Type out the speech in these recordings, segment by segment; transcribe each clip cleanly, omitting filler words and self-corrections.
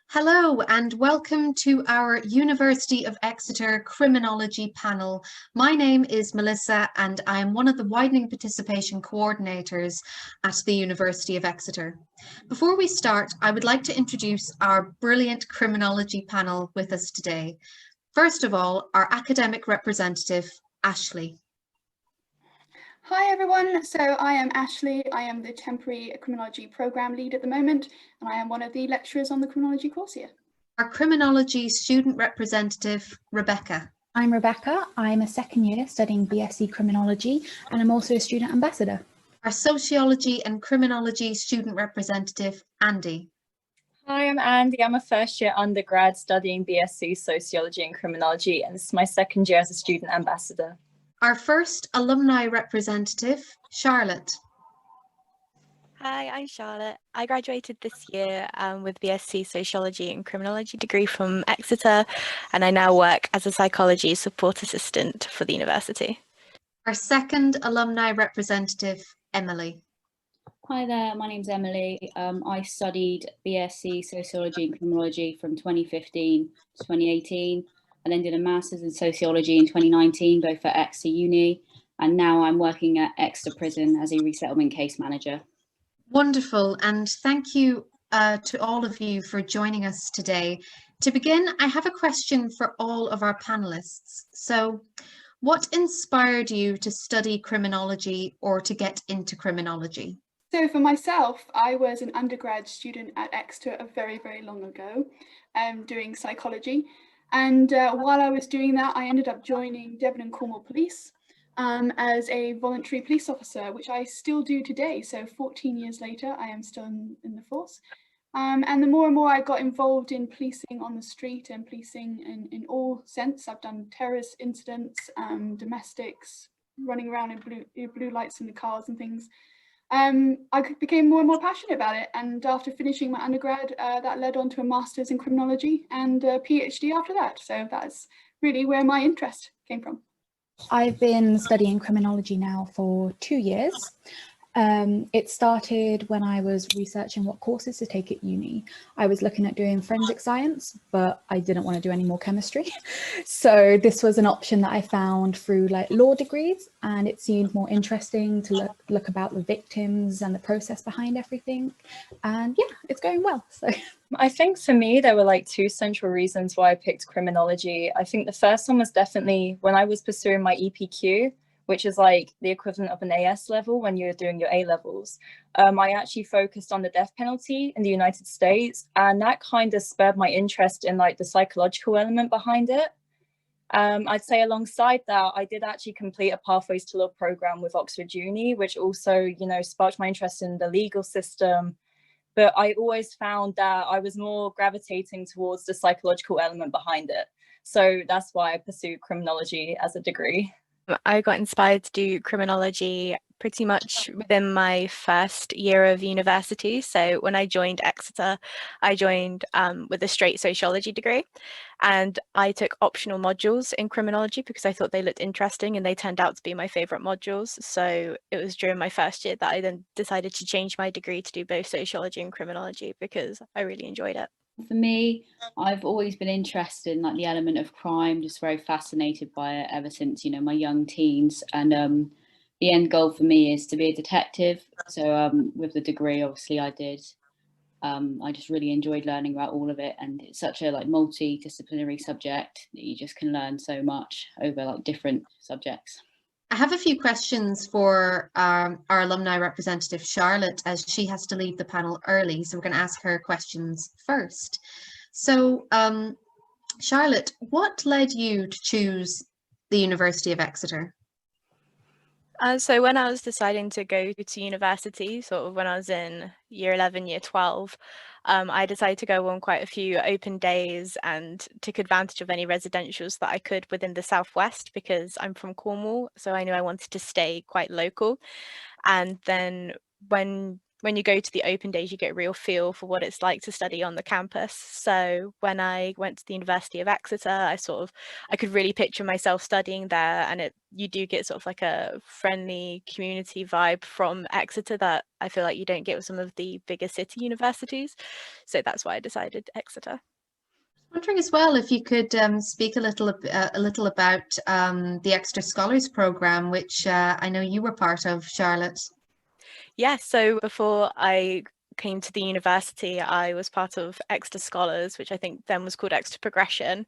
Hello and welcome to our University of Exeter Criminology panel. My name is Melissa and I am one of the Widening Participation coordinators at the University of Exeter. Before we start, I would like to introduce our brilliant criminology panel with us today. First of all, our academic representative, Ashley. Hi everyone, so I am Ashley. I am the temporary criminology program lead at the moment, and I am one of the lecturers on the criminology course here. Our criminology student representative, Rebecca. I'm Rebecca. I'm a second year studying BSc Criminology, and I'm also a student ambassador. Our sociology and criminology student representative, Andi. Hi, I'm Andi. I'm a first year undergrad studying BSc Sociology and Criminology, and this is my second year as a student ambassador. Our first alumni representative, Charlotte. Hi, I'm Charlotte. I graduated this year with BSc Sociology and Criminology degree from Exeter, and I now work as a psychology support assistant for the university. Our second alumni representative, Emily. Hi there, my name's Emily. I studied BSc Sociology and Criminology from 2015 to 2018. And then did a master's in sociology in 2019, both at Exeter Uni, and now I'm working at Exeter Prison as a resettlement case manager. Wonderful, and thank you to all of you for joining us today. To begin, I have a question for all of our panelists. So, what inspired you to study criminology or to get into criminology? So for myself, I was an undergrad student at Exeter a very, very long ago, doing psychology. And while I was doing that, I ended up joining Devon and Cornwall Police as a voluntary police officer, which I still do today. So 14 years later, I am still in the force. And the more and more I got involved in policing on the street and policing in all sense, I've done terrorist incidents, domestics, running around in blue lights in the cars and things. I became more and more passionate about it, and after finishing my undergrad, that led on to a master's in criminology and a PhD after that. So that's really where my interest came from. I've been studying criminology now for 2 years. It started when I was researching what courses to take at uni. I was looking at doing forensic science, but I didn't want to do any more chemistry. So this was an option that I found through law degrees, and it seemed more interesting to look about the victims and the process behind everything. And yeah, it's going well. So I think for me, there were two central reasons why I picked criminology. I think the first one was definitely when I was pursuing my EPQ, which is the equivalent of an AS level when you're doing your A levels. I actually focused on the death penalty in the United States, and that kind of spurred my interest in the psychological element behind it. I'd say alongside that, I did actually complete a Pathways to Law program with Oxford Uni, which also, sparked my interest in the legal system. But I always found that I was more gravitating towards the psychological element behind it. So that's why I pursued criminology as a degree. I got inspired to do criminology pretty much within my first year of university. So when I joined Exeter, I joined with a straight sociology degree, and I took optional modules in criminology because I thought they looked interesting, and they turned out to be my favourite modules. So it was during my first year that I then decided to change my degree to do both sociology and criminology because I really enjoyed it. For me, I've always been interested in the element of crime, just very fascinated by it ever since, my young teens. And the end goal for me is to be a detective. So with the degree, obviously I did. I just really enjoyed learning about all of it. And it's such a multidisciplinary subject that you just can learn so much over different subjects. I have a few questions for our alumni representative, Charlotte, as she has to leave the panel early. So we're going to ask her questions first. So Charlotte, what led you to choose the University of Exeter? So when I was deciding to go to university, sort of when I was in year 11, year 12, I decided to go on quite a few open days and took advantage of any residentials that I could within the southwest because I'm from Cornwall, so I knew I wanted to stay quite local. And then when when you go to the open days, you get a real feel for what it's like to study on the campus. So when I went to the University of Exeter, I could really picture myself studying there, and you do get sort of like a friendly community vibe from Exeter that I feel like you don't get with some of the bigger city universities. So that's why I decided Exeter. Wondering as well if you could speak a little about the Exeter Scholars Programme, which I know you were part of, Charlotte. Yeah, so before I came to the university, I was part of Exeter Scholars, which I think then was called Exeter Progression.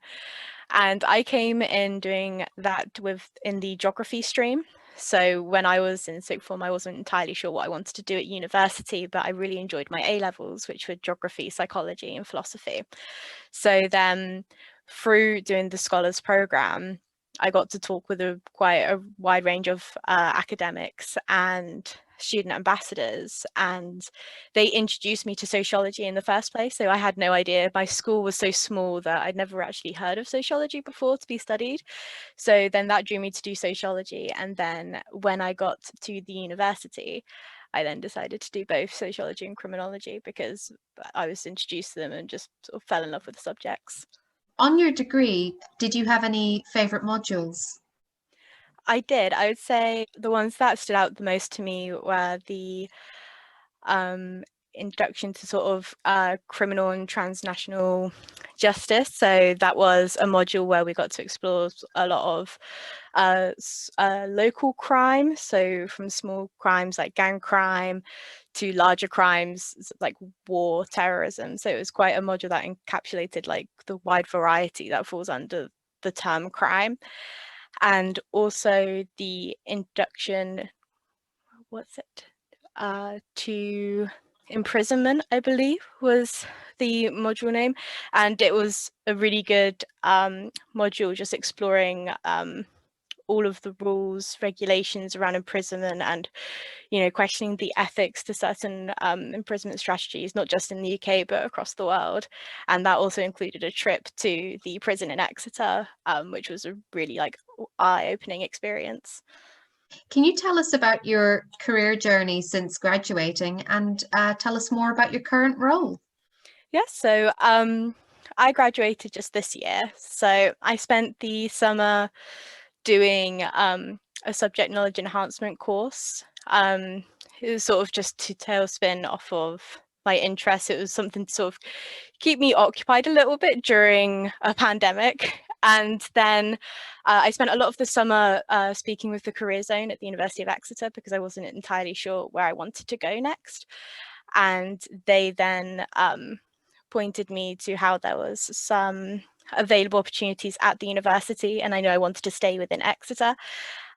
And I came in doing that in the geography stream. So when I was in sixth form, I wasn't entirely sure what I wanted to do at university, but I really enjoyed my A levels, which were geography, psychology, and philosophy. So then through doing the Scholars Programme, I got to talk with quite a wide range of academics and student ambassadors, and they introduced me to sociology in the first place. So I had no idea. My school was so small that I'd never actually heard of sociology before to be studied. So then that drew me to do sociology. And then when I got to the university, I then decided to do both sociology and criminology because I was introduced to them and just sort of fell in love with the subjects. On your degree, did you have any favourite modules? I did. I would say the ones that stood out the most to me were the introduction to sort of criminal and transnational justice. So that was a module where we got to explore a lot of local crime. So from small crimes like gang crime to larger crimes like war, terrorism. So it was quite a module that encapsulated like the wide variety that falls under the term crime. And also the introduction, to imprisonment, I believe was the module name. And it was a really good module just exploring all of the rules, regulations around imprisonment and, questioning the ethics to certain imprisonment strategies, not just in the UK, but across the world. And that also included a trip to the prison in Exeter, which was a really eye-opening experience. Can you tell us about your career journey since graduating and tell us more about your current role? Yes, so I graduated just this year. So I spent the summer doing a subject knowledge enhancement course. It was sort of just to tailspin off of my interest. It was something to sort of keep me occupied a little bit during a pandemic. And then I spent a lot of the summer speaking with the Career Zone at the University of Exeter because I wasn't entirely sure where I wanted to go next. And they then pointed me to how there was some available opportunities at the university, and I know I wanted to stay within Exeter.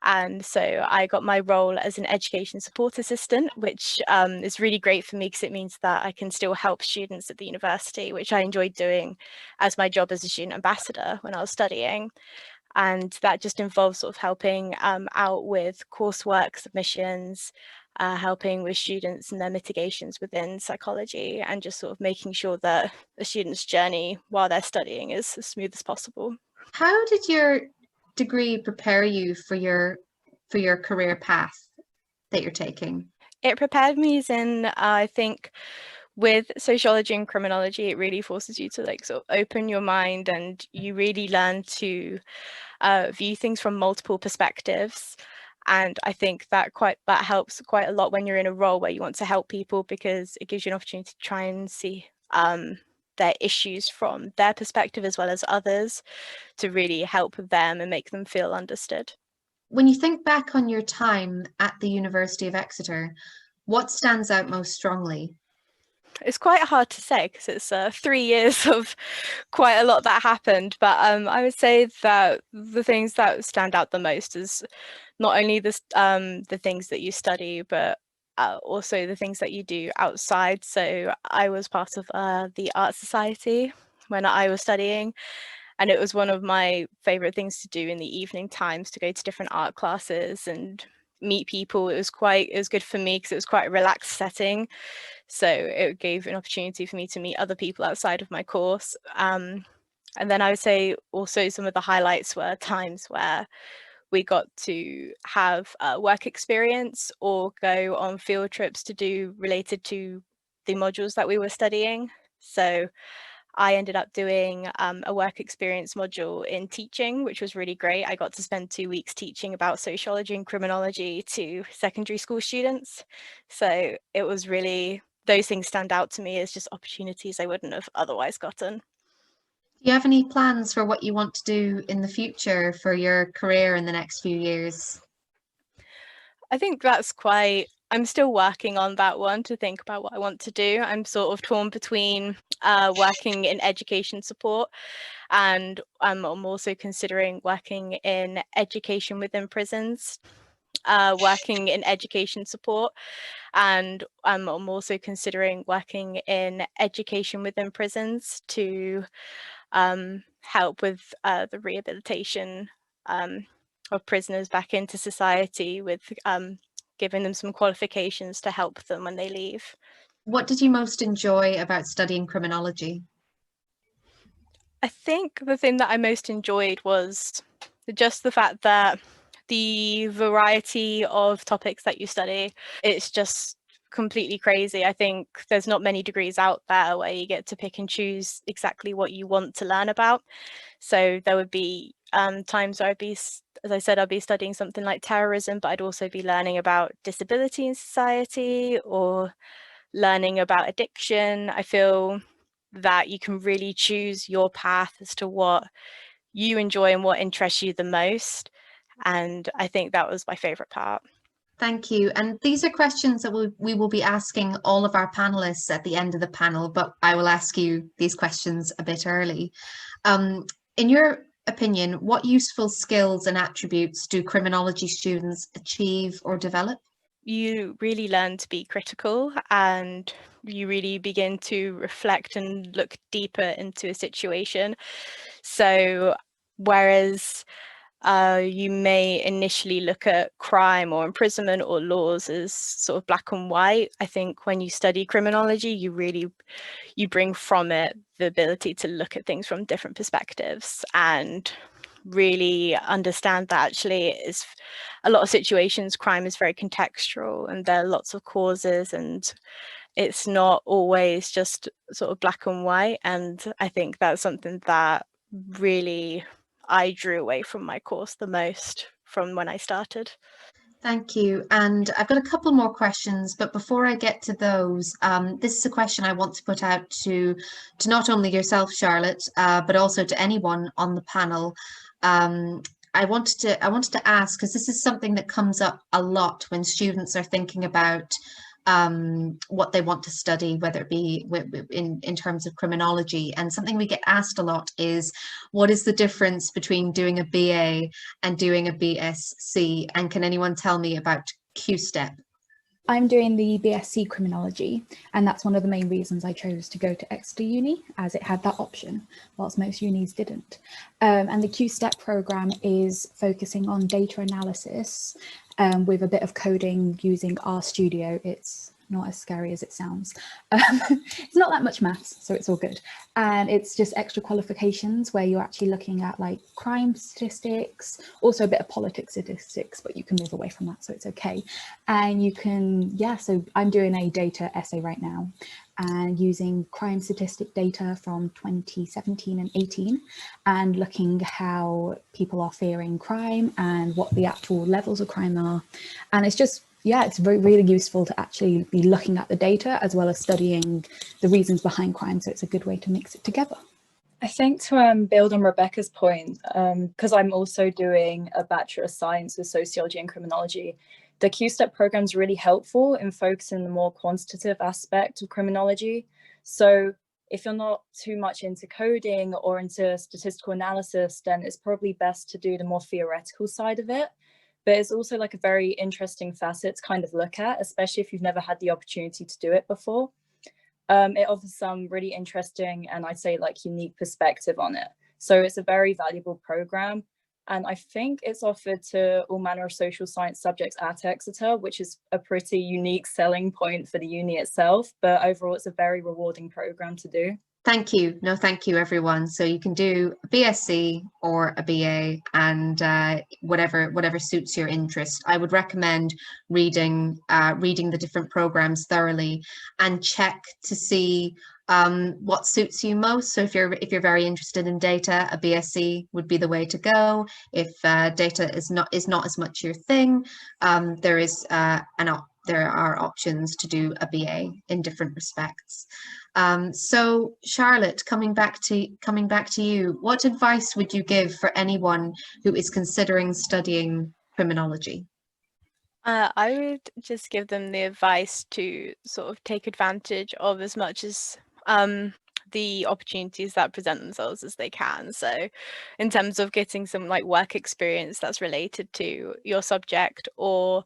And so I got my role as an education support assistant, which is really great for me because it means that I can still help students at the university, which I enjoyed doing as my job as a student ambassador when I was studying. And that just involves sort of helping out with coursework submissions, helping with students and their mitigations within psychology, and just sort of making sure that the student's journey while they're studying is as smooth as possible. How did your degree prepare you for your career path that you're taking? It prepared me as in, I think, with sociology and criminology, it really forces you to sort of open your mind, and you really learn to view things from multiple perspectives. And I think that helps quite a lot when you're in a role where you want to help people, because it gives you an opportunity to try and see their issues from their perspective as well as others, to really help them and make them feel understood. When you think back on your time at the University of Exeter, what stands out most strongly? It's quite hard to say because it's 3 years of quite a lot that happened, but I would say that the things that stand out the most is not only the things that you study, but also the things that you do outside. So I was part of the Art Society when I was studying, and it was one of my favorite things to do in the evening times, to go to different art classes and meet people. It was good for me because it was quite a relaxed setting. So it gave an opportunity for me to meet other people outside of my course. And then I would say also some of the highlights were times where we got to have work experience or go on field trips to do related to the modules that we were studying. So I ended up doing a work experience module in teaching, which was really great. I got to spend 2 weeks teaching about sociology and criminology to secondary school students. So it was really, those things stand out to me as just opportunities I wouldn't have otherwise gotten. Do you have any plans for what you want to do in the future for your career in the next few years? I think that's I'm still working on that one, to think about what I want to do. I'm sort of torn between working in education support, and I'm also considering working in education within prisons, working in education support, and I'm also considering working in education within prisons to help with the rehabilitation of prisoners back into society, with giving them some qualifications to help them when they leave. What did you most enjoy about studying criminology? I think the thing that I most enjoyed was just the fact that the variety of topics that you study, it's just completely crazy. I think there's not many degrees out there where you get to pick and choose exactly what you want to learn about. So there would be times where as I said, I'd be studying something like terrorism, but I'd also be learning about disability in society or learning about addiction. I feel that you can really choose your path as to what you enjoy and what interests you the most. And I think that was my favorite part. Thank you. And these are questions that we will be asking all of our panelists at the end of the panel, but I will ask you these questions a bit early. In your opinion, what useful skills and attributes do criminology students achieve or develop? You really learn to be critical, and you really begin to reflect and look deeper into a situation. So whereas you may initially look at crime or imprisonment or laws as sort of black and white, I think when you study criminology, you bring from it the ability to look at things from different perspectives and really understand that actually is a lot of situations crime is very contextual, and there are lots of causes, and it's not always just sort of black and white. And I think that's something that really I drew away from my course the most from when I started. Thank you. And I've got a couple more questions, but before I get to those, this is a question I want to put out to not only yourself, Charlotte, but also to anyone on the panel. I wanted to ask, because this is something that comes up a lot when students are thinking about what they want to study, whether it be in terms of criminology. And something we get asked a lot is, what is the difference between doing a BA and doing a BSc? And can anyone tell me about Q-Step? I'm doing the BSc Criminology, and that's one of the main reasons I chose to go to Exeter Uni, as it had that option, whilst most unis didn't. And the Q-Step programme is focusing on data analysis with a bit of coding using RStudio. It's not as scary as it sounds. It's not that much maths, so it's all good. And it's just extra qualifications where you're actually looking at like crime statistics, also a bit of politics statistics, but you can move away from that, so it's okay. And you can, yeah, so I'm doing a data essay right now and using crime statistic data from 2017 and 18 and looking how people are fearing crime and what the actual levels of crime are. And it's just, yeah, it's really useful to actually be looking at the data as well as studying the reasons behind crime. So it's a good way to mix it together. I think to build on Rebecca's point, because I'm also doing a Bachelor of Science with Sociology and Criminology, the Q-Step program is really helpful in focusing the more quantitative aspect of criminology. So if you're not too much into coding or into statistical analysis, then it's probably best to do the more theoretical side of it. But it's also like a very interesting facet to kind of look at, especially if you've never had the opportunity to do it before. It offers some really interesting and I'd say like unique perspective on it. So it's a very valuable program. And I think it's offered to all manner of social science subjects at Exeter, which is a pretty unique selling point for the uni itself. But overall, it's a very rewarding program to do. Thank you. No, thank you, everyone. So you can do a BSc or a BA, and whatever suits your interest. I would recommend reading the different programs thoroughly and check to see what suits you most. So if you're very interested in data, a BSc would be the way to go. If data is not as much your thing, there are options to do a BA in different respects. So Charlotte, coming back to you, what advice would you give for anyone who is considering studying criminology? I would just give them the advice to sort of take advantage of as much as the opportunities that present themselves as they can. So in terms of getting some like work experience that's related to your subject, or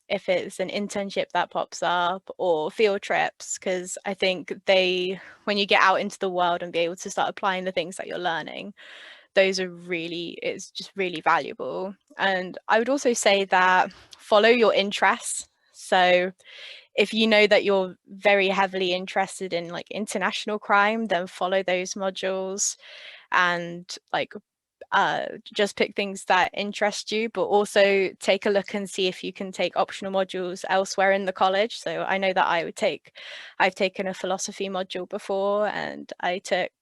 if it's an internship that pops up, or field trips, because I think when you get out into the world and be able to start applying the things that you're learning, it's just really valuable. And I would also say that follow your interests. So if you know that you're very heavily interested in like international crime, then follow those modules and like just pick things that interest you, but also take a look and see if you can take optional modules elsewhere in the college. So I know that I've taken a philosophy module before, and I took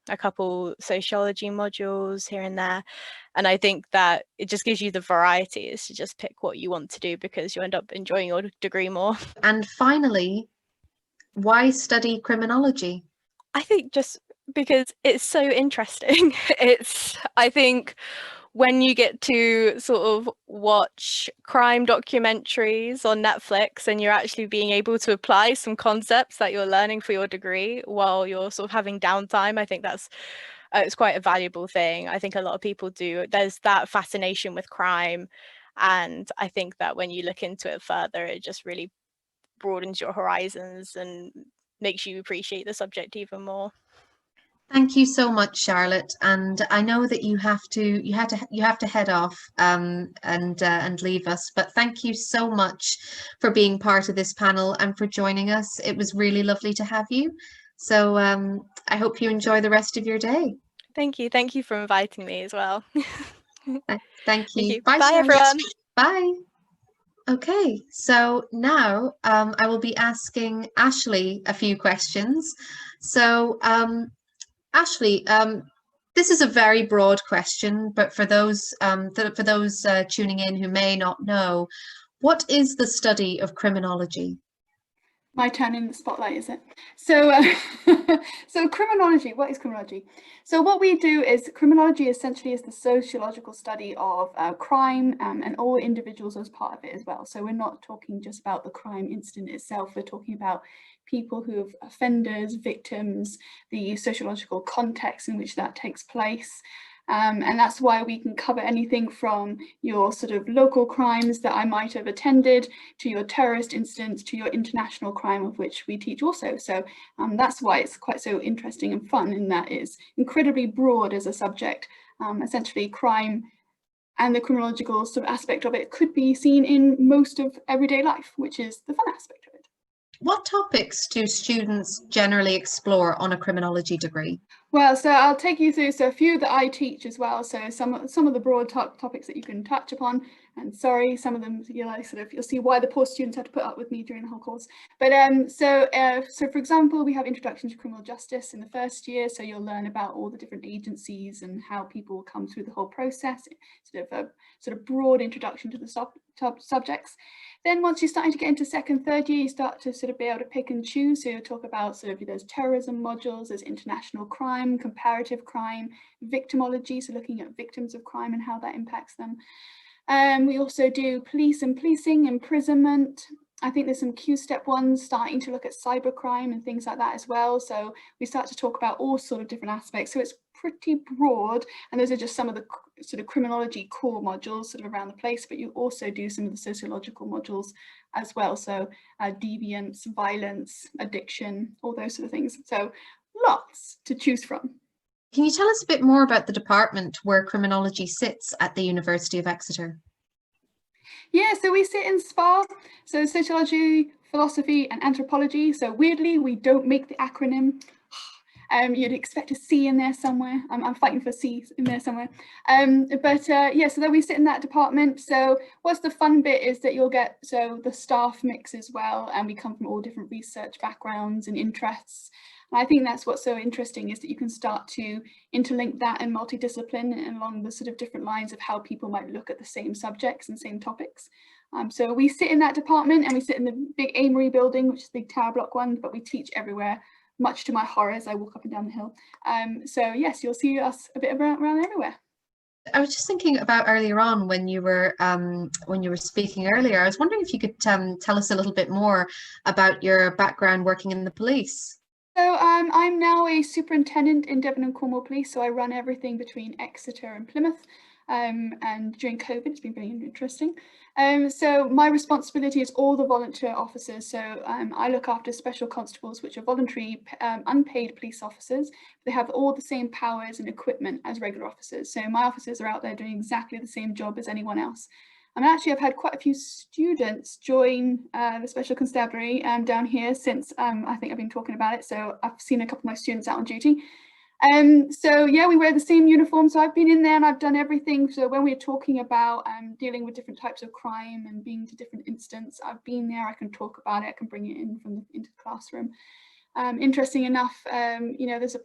a couple sociology modules here and there. And I think that it just gives you the variety, is to just pick what you want to do, because you end up enjoying your degree more. And finally, why study criminology? I think just because it's so interesting. I think when you get to sort of watch crime documentaries on Netflix and you're actually being able to apply some concepts that you're learning for your degree while you're sort of having downtime, I think that's it's quite a valuable thing. I think a lot of people do. There's that fascination with crime, and I think that when you look into it further, it just really broadens your horizons and makes you appreciate the subject even more. Thank you so much, Charlotte. And I know that you have to head off and leave us. But thank you so much for being part of this panel and for joining us. It was really lovely to have you. So I hope you enjoy the rest of your day. Thank you. Thank you for inviting me as well. Thank you. Bye, Charlotte. everyone. Bye. Okay, so now I will be asking Ashley a few questions. So Ashley, this is a very broad question, but for those tuning in who may not know, what is the study of criminology? My turn in the spotlight, is it? So, so criminology, what is criminology? So what we do is criminology essentially is the sociological study of crime and all individuals as part of it as well. So we're not talking just about the crime incident itself, we're talking about people who have offenders, victims, the sociological context in which that takes place. And that's why we can cover anything from your sort of local crimes that I might have attended, to your terrorist incidents, to your international crime, of which we teach also. So that's why it's quite so interesting and fun, in that it's incredibly broad as a subject. Essentially, crime and the criminological sort of aspect of it could be seen in most of everyday life, which is the fun aspect of it. What topics do students generally explore on a criminology degree? Well, so I'll take you through a few that I teach as well. So some of the broad topics that you can touch upon, and sorry, some of them you'll see why the poor students had to put up with me during the whole course. But so for example, we have Introduction to Criminal Justice in the first year, so you'll learn about all the different agencies and how people come through the whole process. Sort of broad introduction to the subjects. Then once you're starting to get into second, third year, you start to sort of be able to pick and choose. So you'll talk about there's terrorism modules, there's international crime, comparative crime, victimology, so looking at victims of crime and how that impacts them. We also do police and policing, imprisonment. I think there's some Q-step ones starting to look at cybercrime and things like that as well. So we start to talk about all sort of different aspects. So it's pretty broad, and those are just some of the sort of criminology core modules sort of around the place, but you also do some of the sociological modules as well. So deviance, violence, addiction, all those sort of things. So lots to choose from. Can you tell us a bit more about the department where criminology sits at the University of Exeter? Yeah, so we sit in SPA, so sociology, philosophy and anthropology. So weirdly, we don't make the acronym. You'd expect a C in there somewhere. I'm fighting for C in there somewhere. Yeah, so then we sit in that department. So what's the fun bit is that you'll get, so the staff mix as well, and we come from all different research backgrounds and interests. And I think that's what's so interesting, is that you can start to interlink that and multidiscipline and along the sort of different lines of how people might look at the same subjects and same topics. So we sit in that department, and we sit in the big Amory building, which is the big tower block one, but we teach everywhere, much to my horror as I walk up and down the hill. So yes, you'll see us a bit around everywhere. I was just thinking about earlier on when you were speaking earlier. I was wondering if you could tell us a little bit more about your background working in the police. So I'm now a superintendent in Devon and Cornwall Police, so I run everything between Exeter and Plymouth. And during COVID, it's been very interesting. So my responsibility is all the volunteer officers. So I look after special constables, which are voluntary unpaid police officers. They have all the same powers and equipment as regular officers. So my officers are out there doing exactly the same job as anyone else. And actually, I've had quite a few students join the Special Constabulary down here since I think I've been talking about it. So I've seen a couple of my students out on duty. So yeah, we wear the same uniform. So I've been in there and I've done everything. So when we're talking about dealing with different types of crime and being to different incidents, I've been there. I can talk about it. I can bring it in into the classroom. Interesting enough, there's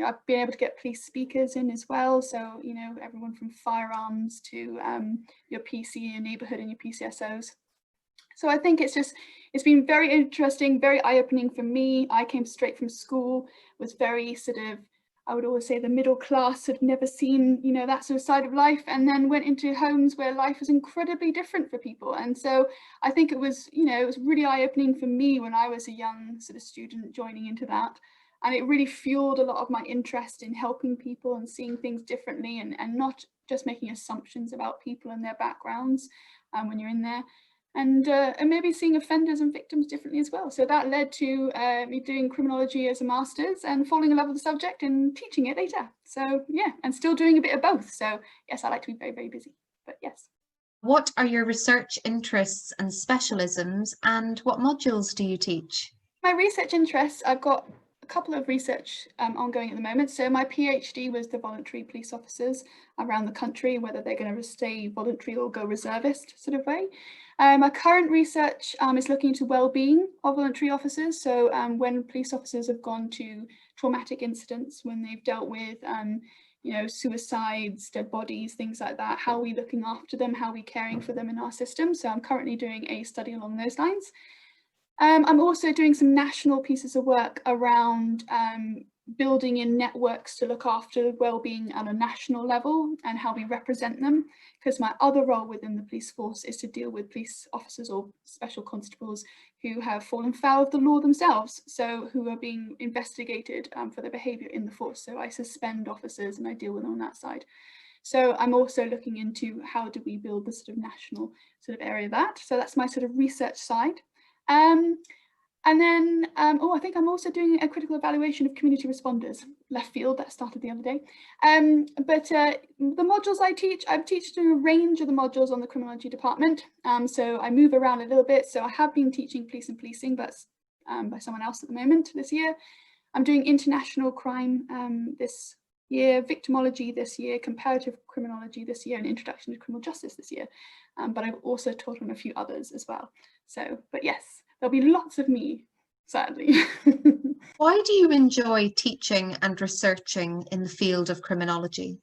I've been able to get police speakers in as well. So, everyone from firearms to your PC and neighborhood and your PCSOs. So I think it's been very interesting, very eye-opening for me. I came straight from school, was very sort of, I would always say the middle class, had never seen, that sort of side of life, and then went into homes where life was incredibly different for people. And so I think it was really eye-opening for me when I was a young sort of student joining into that. And it really fueled a lot of my interest in helping people and seeing things differently, and not just making assumptions about people and their backgrounds when you're in there. And maybe seeing offenders and victims differently as well. So that led to me doing criminology as a master's and falling in love with the subject and teaching it later. So yeah, and still doing a bit of both. So yes, I like to be very, very busy, but yes. What are your research interests and specialisms, and what modules do you teach? My research interests, I've got a couple of research ongoing at the moment. So my PhD was the voluntary police officers around the country, whether they're going to stay voluntary or go reservist sort of way. My current research is looking into well-being of voluntary officers. So when police officers have gone to traumatic incidents, when they've dealt with suicides, dead bodies, things like that, how are we looking after them, how are we caring for them in our system? So I'm currently doing a study along those lines. I'm also doing some national pieces of work around building in networks to look after well-being at a national level and how we represent them, because my other role within the police force is to deal with police officers or special constables who have fallen foul of the law themselves, so who are being investigated for their behaviour in the force. So I suspend officers and I deal with them on that side. So I'm also looking into how do we build the sort of national sort of area of that. So that's my sort of research side. And then, I think I'm also doing a critical evaluation of community responders, left field, that started the other day. The modules I teach, I've taught a range of the modules on the criminology department. So I move around a little bit. So I have been teaching police and policing, but by someone else at the moment this year. I'm doing international crime this year, victimology this year, comparative criminology this year, and introduction to criminal justice this year. But I've also taught on a few others as well. So, but yes, there'll be lots of me, sadly. Why do you enjoy teaching and researching in the field of criminology?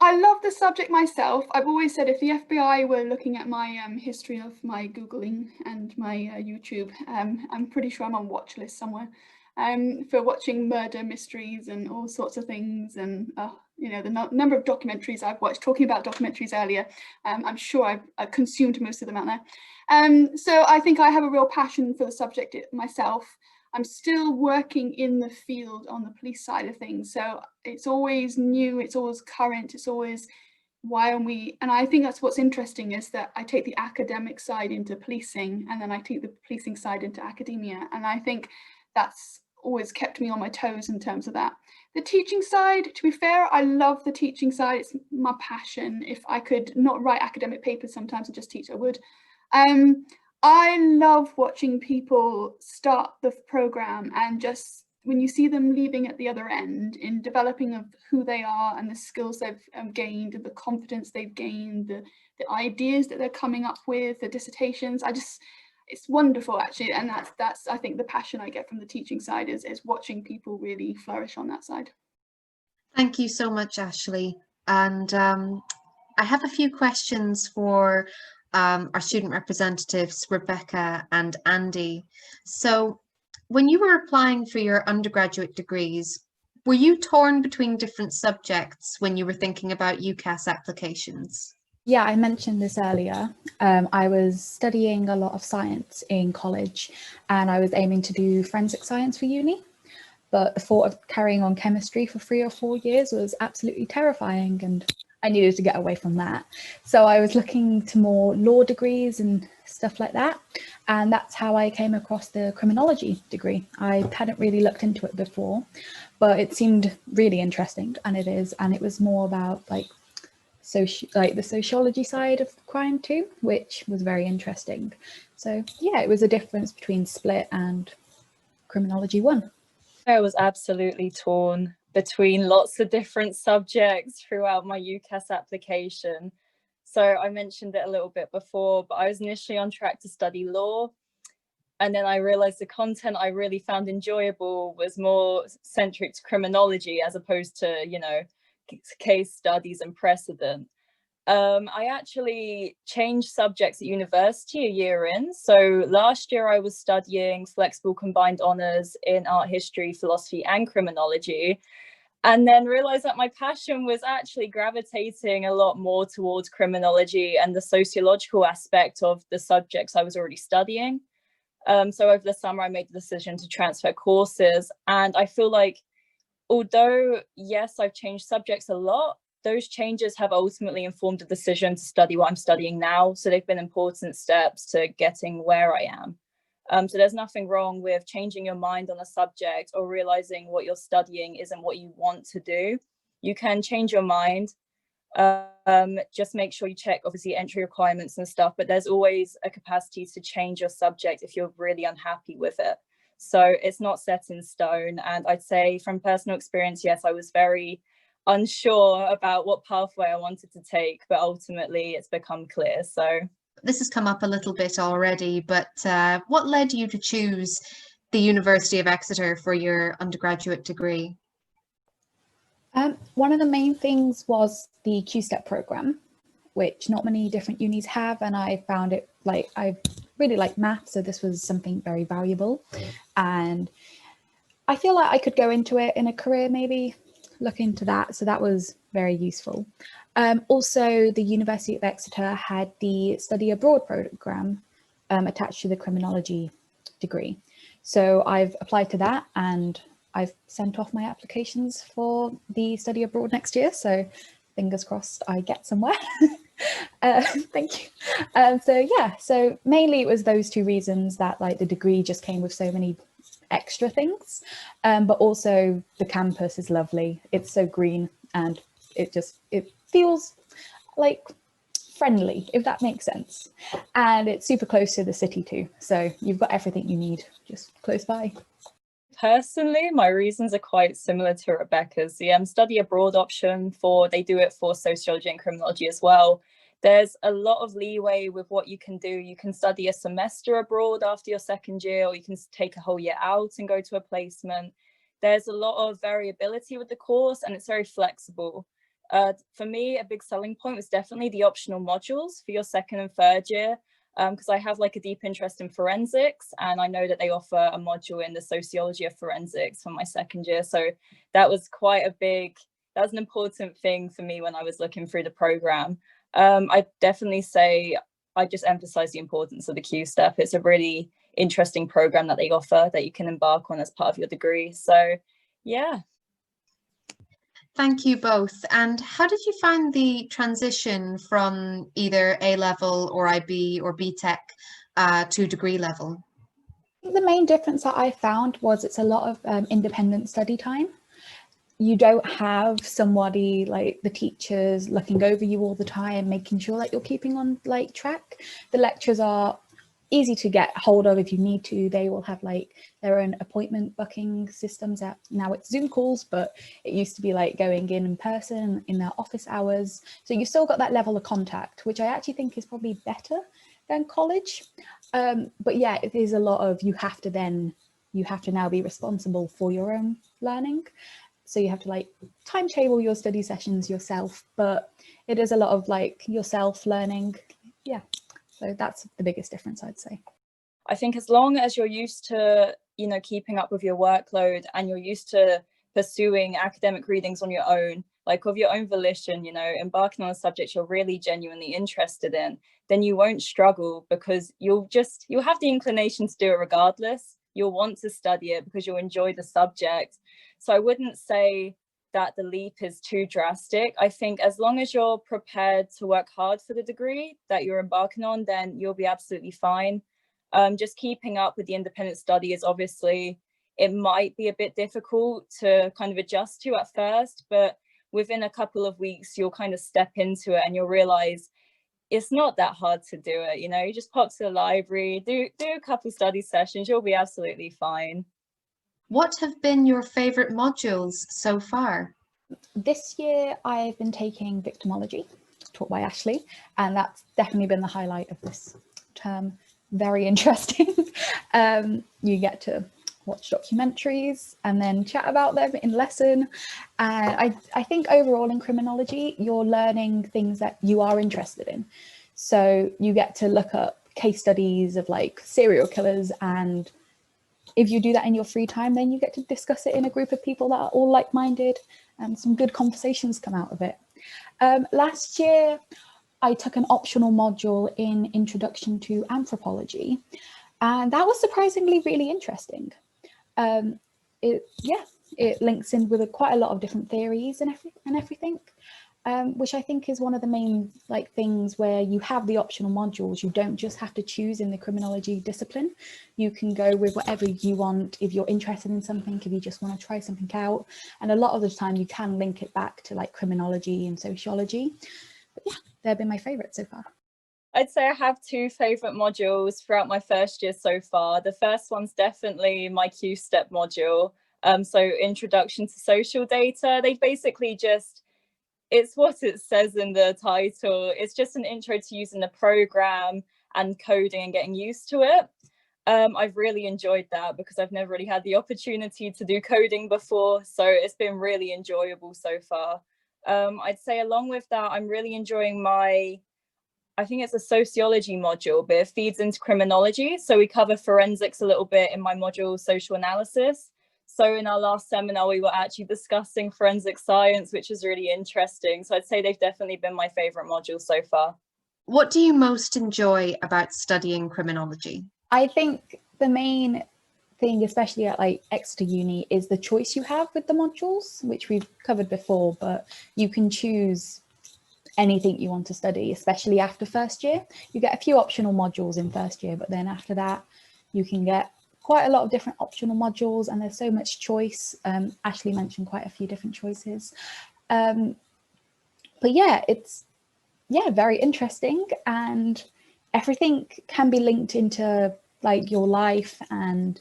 I love the subject myself. I've always said if the FBI were looking at my history of my Googling and my YouTube, I'm pretty sure I'm on watch list somewhere for watching murder mysteries and all sorts of things. And the number of documentaries I've watched, talking about documentaries earlier, I'm sure I've consumed most of them out there. So I think I have a real passion for the subject myself. I'm still working in the field on the police side of things. So it's always new, it's always current, it's always why are we, and I think that's what's interesting is that I take the academic side into policing and then I take the policing side into academia. And I think that's always kept me on my toes in terms of that. The teaching side, to be fair, I love the teaching side. It's my passion. If I could not write academic papers sometimes and just teach, I would. I love watching people start the program and just when you see them leaving at the other end in developing of who they are and the skills they've gained and the confidence they've gained, the ideas that they're coming up with, the dissertations. It's wonderful actually, and that's I think the passion I get from the teaching side is watching people really flourish on that side. Thank you so much, Ashley. And I have a few questions for our student representatives, Rebecca and Andy. So when you were applying for your undergraduate degrees, were you torn between different subjects when you were thinking about UCAS applications? Yeah, I mentioned this earlier. I was studying a lot of science in college and I was aiming to do forensic science for uni. But the thought of carrying on chemistry for 3 or 4 years was absolutely terrifying and I needed to get away from that. So I was looking to more law degrees and stuff like that. And that's how I came across the criminology degree. I hadn't really looked into it before, but it seemed really interesting, and it is. And it was more about like the sociology side of crime too, which was very interesting. So yeah, it was a difference between Split and Criminology 1. I was absolutely torn between lots of different subjects throughout my UCAS application. So I mentioned it a little bit before, but I was initially on track to study law. And then I realized the content I really found enjoyable was more centric to criminology as opposed to, you know, case studies and precedent. I actually changed subjects at university a year in. So last year I was studying flexible combined honours in art history, philosophy and criminology, and then realised that my passion was actually gravitating a lot more towards criminology and the sociological aspect of the subjects I was already studying. So over the summer I made the decision to transfer courses, and I feel like although yes, I've changed subjects a lot, those changes have ultimately informed the decision to study what I'm studying now. So they've been important steps to getting where I am. So there's nothing wrong with changing your mind on a subject or realizing what you're studying isn't what you want to do. You can change your mind. Just make sure you check obviously entry requirements and stuff, but there's always a capacity to change your subject if you're really unhappy with it. So it's not set in stone. And I'd say from personal experience, yes, I was very unsure about what pathway I wanted to take, but ultimately it's become clear. So this has come up a little bit already, but what led you to choose the University of Exeter for your undergraduate degree? One of the main things was the Q-Step program, which not many different unis have, and I found it like I really like maths, so this was something very valuable, and I feel like I could go into it in a career, maybe look into that, so that was very useful. Also, the University of Exeter had the study abroad program attached to the criminology degree, so I've applied to that and I've sent off my applications for the study abroad next year, so fingers crossed I get somewhere. Thank you. So yeah, so mainly it was those two reasons, that like the degree just came with so many extra things, but also the campus is lovely. It's so green and it feels like friendly, if that makes sense. And it's super close to the city too. So you've got everything you need just close by. Personally, my reasons are quite similar to Rebecca's. The study abroad option, they do it for sociology and criminology as well. There's a lot of leeway with what you can do. You can study a semester abroad after your second year, or you can take a whole year out and go to a placement. There's a lot of variability with the course and it's very flexible. For me, a big selling point was definitely the optional modules for your second and third year, because I have like a deep interest in forensics, and I know that they offer a module in the sociology of forensics for my second year. So that was an important thing for me when I was looking through the program. I definitely say I just emphasize the importance of the Q-Step. It's a really interesting program that they offer that you can embark on as part of your degree. So yeah. Thank you both. And how did you find the transition from either A-level or IB or BTEC to degree level? The main difference that I found was it's a lot of independent study time. You don't have somebody like the teachers looking over you all the time, making sure that you're keeping on like track. The lectures are easy to get hold of if you need to. They will have like their own appointment booking systems. Now it's Zoom calls, but it used to be like going in person in their office hours. So you've still got that level of contact, which I actually think is probably better than college. But yeah, it is a lot of, you have to now be responsible for your own learning. So you have to like timetable your study sessions yourself, but it is a lot of like yourself learning. Yeah, so that's the biggest difference, I'd say. I think as long as you're used to, keeping up with your workload and you're used to pursuing academic readings on your own, like of your own volition, embarking on a subject you're really genuinely interested in, then you won't struggle, because you'll have the inclination to do it regardless. You'll want to study it because you'll enjoy the subject. So I wouldn't say that the leap is too drastic. I think as long as you're prepared to work hard for the degree that you're embarking on, then you'll be absolutely fine. Just keeping up with the independent study is obviously, it might be a bit difficult to kind of adjust to at first, but within a couple of weeks, you'll kind of step into it and you'll realize it's not that hard to do it. You just pop to the library, do a couple study sessions, you'll be absolutely fine. What have been your favourite modules so far? This year I've been taking victimology, taught by Ashley, and that's definitely been the highlight of this term. Very interesting. You get to watch documentaries and then chat about them in lesson. And I think overall in criminology, you're learning things that you are interested in. So you get to look up case studies of like serial killers, and if you do that in your free time, then you get to discuss it in a group of people that are all like-minded, and some good conversations come out of it. Last year, I took an optional module in Introduction to Anthropology, and that was surprisingly really interesting. It links in with quite a lot of different theories and everything, which I think is one of the main things where you have the optional modules. You don't just have to choose in the criminology discipline. You can go with whatever you want if you're interested in something, if you just want to try something out. And a lot of the time you can link it back to like criminology and sociology. But yeah, they've been my favourite so far. I'd say I have two favourite modules throughout my first year so far. The first one's definitely my Q-step module. So Introduction to Social Data. They basically just, it's what it says in the title. It's just an intro to using the program and coding and getting used to it. I've really enjoyed that because I've never really had the opportunity to do coding before. So it's been really enjoyable so far. I'd say along with that, I'm really enjoying I think it's a sociology module, but it feeds into criminology. So we cover forensics a little bit in my module, social analysis. So in our last seminar, we were actually discussing forensic science, which is really interesting. So I'd say they've definitely been my favourite module so far. What do you most enjoy about studying criminology? I think the main thing, especially at like Exeter Uni, is the choice you have with the modules, which we've covered before, but you can choose anything you want to study, especially after first year. You get a few optional modules in first year, but then after that, you can get quite a lot of different optional modules, and there's so much choice. Ashley mentioned quite a few different choices. But yeah, it's very interesting, and everything can be linked into like your life and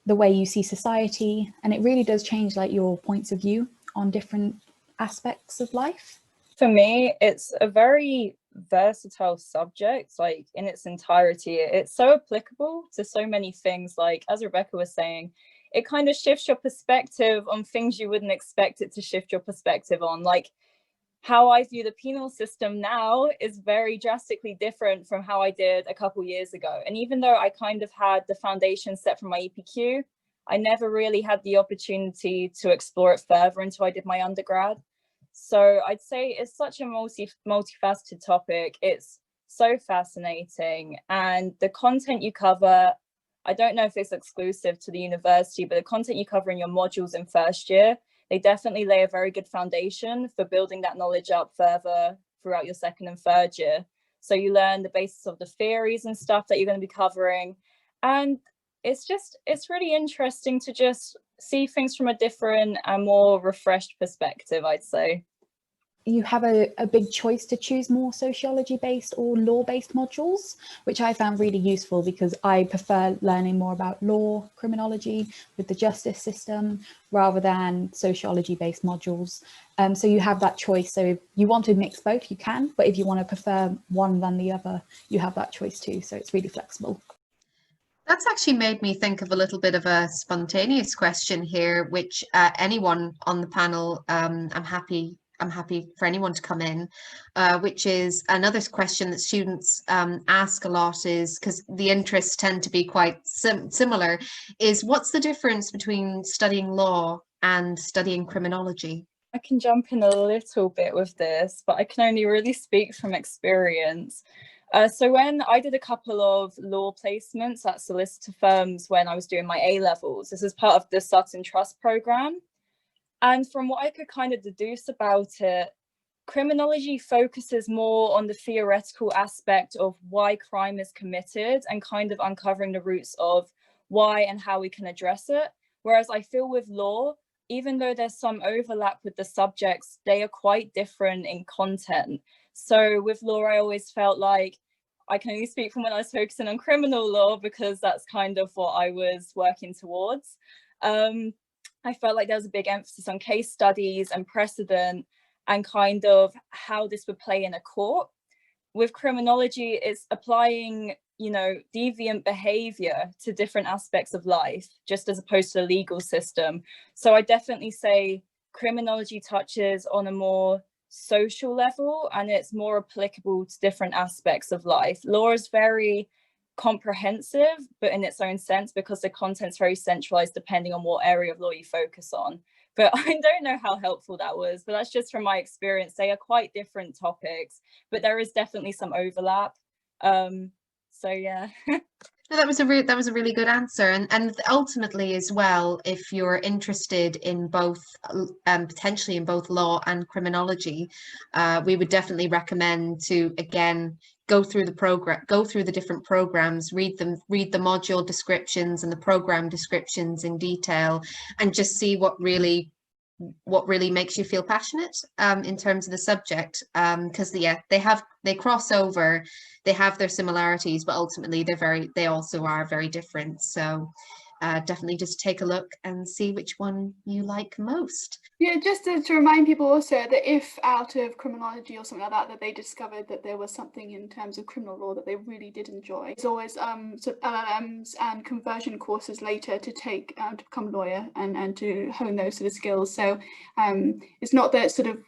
the way you see society, and it really does change like your points of view on different aspects of life. For me, it's a very versatile subject, like in its entirety. It's so applicable to so many things. Like as Rebecca was saying, it kind of shifts your perspective on things you wouldn't expect it to shift your perspective on. Like how I view the penal system now is very drastically different from how I did a couple years ago. And even though I kind of had the foundation set from my EPQ, I never really had the opportunity to explore it further until I did my undergrad. So I'd say it's such a multifaceted topic. It's so fascinating. And the content you cover, I don't know if it's exclusive to the university, but the content you cover in your modules in first year, they definitely lay a very good foundation for building that knowledge up further throughout your second and third year. So you learn the basis of the theories and stuff that you're going to be covering. And it's really interesting to just see things from a different and more refreshed perspective, I'd say. You have a big choice to choose more sociology-based or law-based modules, which I found really useful because I prefer learning more about law, criminology with the justice system rather than sociology-based modules. So you have that choice. So if you want to mix both, you can, but if you want to prefer one than the other, you have that choice too. So it's really flexible. That's actually made me think of a little bit of a spontaneous question here, which anyone on the panel, I'm happy for anyone to come in, which is another question that students ask a lot, is because the interests tend to be quite similar, is what's the difference between studying law and studying criminology? I can jump in a little bit with this, but I can only really speak from experience. So when I did a couple of law placements at solicitor firms when I was doing my A-levels, this is part of the Sutton Trust programme. And from what I could kind of deduce about it, criminology focuses more on the theoretical aspect of why crime is committed and kind of uncovering the roots of why and how we can address it. Whereas I feel with law, even though there's some overlap with the subjects, they are quite different in content. So with law, I always felt like I can only speak from when I was focusing on criminal law because that's kind of what I was working towards. I felt like there was a big emphasis on case studies and precedent and kind of how this would play in a court. With criminology, it's applying, you know, deviant behavior to different aspects of life, just as opposed to the legal system. So I definitely say criminology touches on a more social level and it's more applicable to different aspects of life. Law is very comprehensive, but in its own sense, because the content's very centralized depending on what area of law you focus on. But I don't know how helpful that was, but that's just from my experience. They are quite different topics, but there is definitely some overlap. So yeah. No, that was a really good answer, and ultimately as well, if you're interested in both, potentially in both law and criminology, we would definitely recommend to again go through the different programs, read the module descriptions and the program descriptions in detail, and just see what really makes you feel passionate in terms of the subject, because they cross over, they have their similarities, but ultimately they also are very different. So definitely just take a look and see which one you like most. Yeah, just to remind people also that if out of criminology or something like that they discovered that there was something in terms of criminal law that they really did enjoy, there's always sort of LLMs and conversion courses later to take to become a lawyer and to hone those sort of skills. So it's not that sort of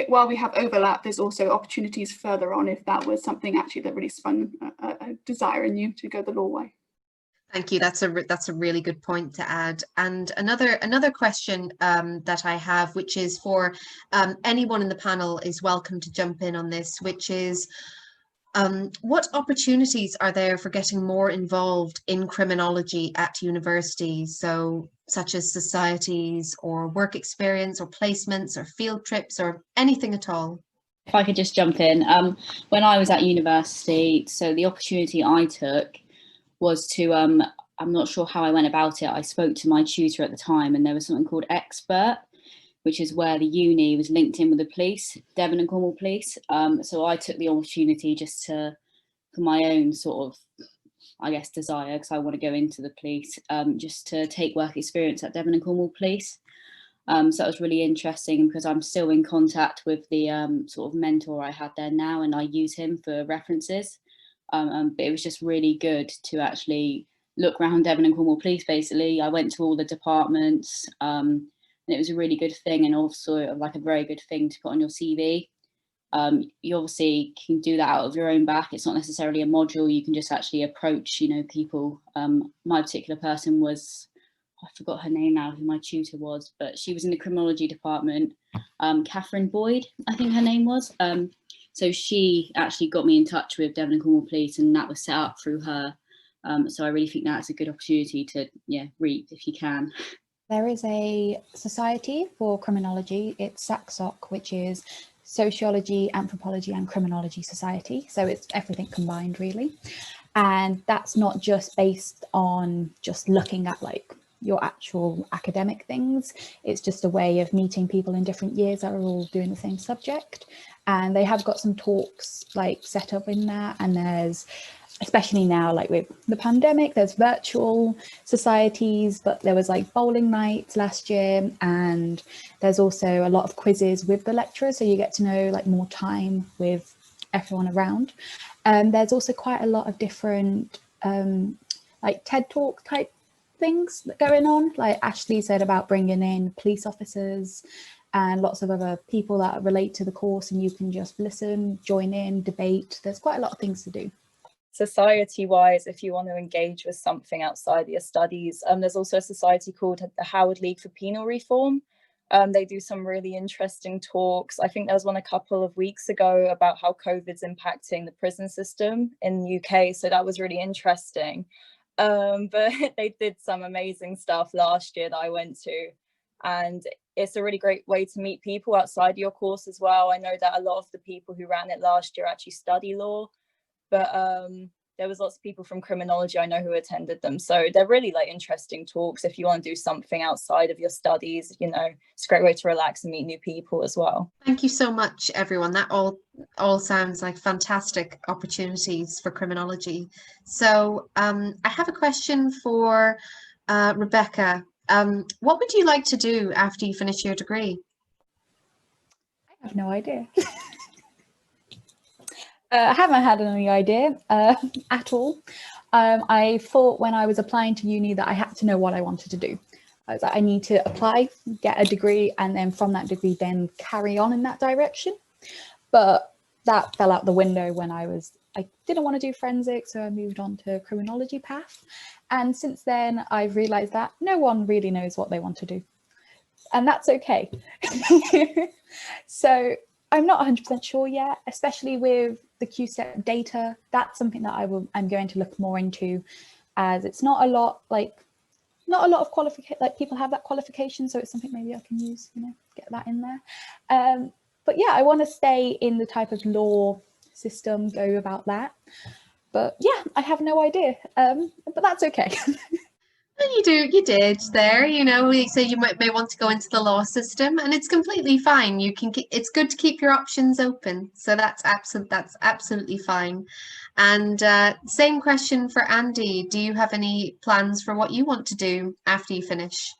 while we have overlap, there's also opportunities further on if that was something actually that really spun a desire in you to go the law way. Thank you. That's a really good point to add. And another question that I have, which is for anyone in the panel is welcome to jump in on this, which is what opportunities are there for getting more involved in criminology at university? So such as societies or work experience or placements or field trips or anything at all. If I could just jump in, when I was at university, so the opportunity I took was to, I'm not sure how I went about it. I spoke to my tutor at the time and there was something called Expert, which is where the uni was linked in with the police, Devon and Cornwall Police. So I took the opportunity just for my own sort of, I guess, desire, because I want to go into the police, just to take work experience at Devon and Cornwall Police. So that was really interesting because I'm still in contact with the sort of mentor I had there now, and I use him for references. But it was just really good to actually look around Devon and Cornwall Police, basically. I went to all the departments, and it was a really good thing, and also like a very good thing to put on your CV. You obviously can do that out of your own back. It's not necessarily a module. You can just actually approach, you know, people. My particular person was, I forgot her name now, who my tutor was, but she was in the criminology department. Catherine Boyd, I think her name was. So she actually got me in touch with Devon and Cornwall Police, and that was set up through her. So I really think that's a good opportunity to, read if you can. There is a society for criminology. It's SACSOC, which is Sociology, Anthropology and Criminology Society. So it's everything combined, really. And that's not just based on just looking at like your actual academic things. It's just a way of meeting people in different years that are all doing the same subject. And they have got some talks like set up in there, and there's, especially now, like with the pandemic, there's virtual societies, but there was like bowling nights last year, and there's also a lot of quizzes with the lecturers, so you get to know like more time with everyone around. There's also quite a lot of different like TED Talk type things going on, like Ashley said about bringing in police officers and lots of other people that relate to the course, and you can just listen, join in, debate. There's quite a lot of things to do. Society-wise, if you want to engage with something outside of your studies, there's also a society called the Howard League for Penal Reform. They do some really interesting talks. I think there was one a couple of weeks ago about how COVID's impacting the prison system in the UK, so that was really interesting. But they did some amazing stuff last year that I went to, and it's a really great way to meet people outside your course as well. I know that a lot of the people who ran it last year actually study law, but there was lots of people from criminology I know who attended them. So they're really like interesting talks if you want to do something outside of your studies. You know, it's a great way to relax and meet new people as well. Thank you so much, everyone. That all sounds like fantastic opportunities for criminology. So I have a question for Rebecca. What would you like to do after you finish your degree? I have no idea. I haven't had any idea at all. I thought when I was applying to uni that I had to know what I wanted to do. I was like, I need to apply, get a degree, and then from that degree then carry on in that direction. But that fell out the window when I didn't want to do forensics, so I moved on to criminology path. And since then I've realized that no one really knows what they want to do, and that's okay. So I'm not 100% sure yet, especially with the QSET data. That's something that I'm going to look more into, as it's not a lot of qualification, like people have that qualification, so it's something maybe I can use, you know, get that in there. But yeah, I want to stay in the type of law system, go about that. But yeah, I have no idea, but that's okay. You did there, you know, you say you may want to go into the law system, and it's completely fine. It's good to keep your options open, so that's absolutely fine. And same question for Andi. Do you have any plans for what you want to do after you finish?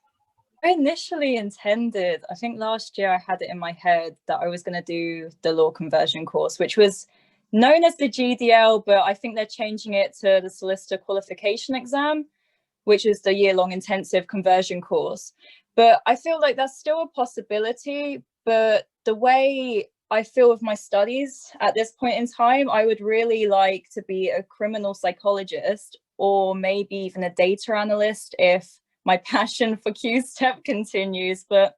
I initially intended, I think last year I had it in my head that I was going to do the law conversion course, which was known as the GDL, but I think they're changing it to the solicitor qualification exam, which is the year-long intensive conversion course. But I feel like that's still a possibility, but the way I feel with my studies at this point in time, I would really like to be a criminal psychologist, or maybe even a data analyst if my passion for QSTEP continues. But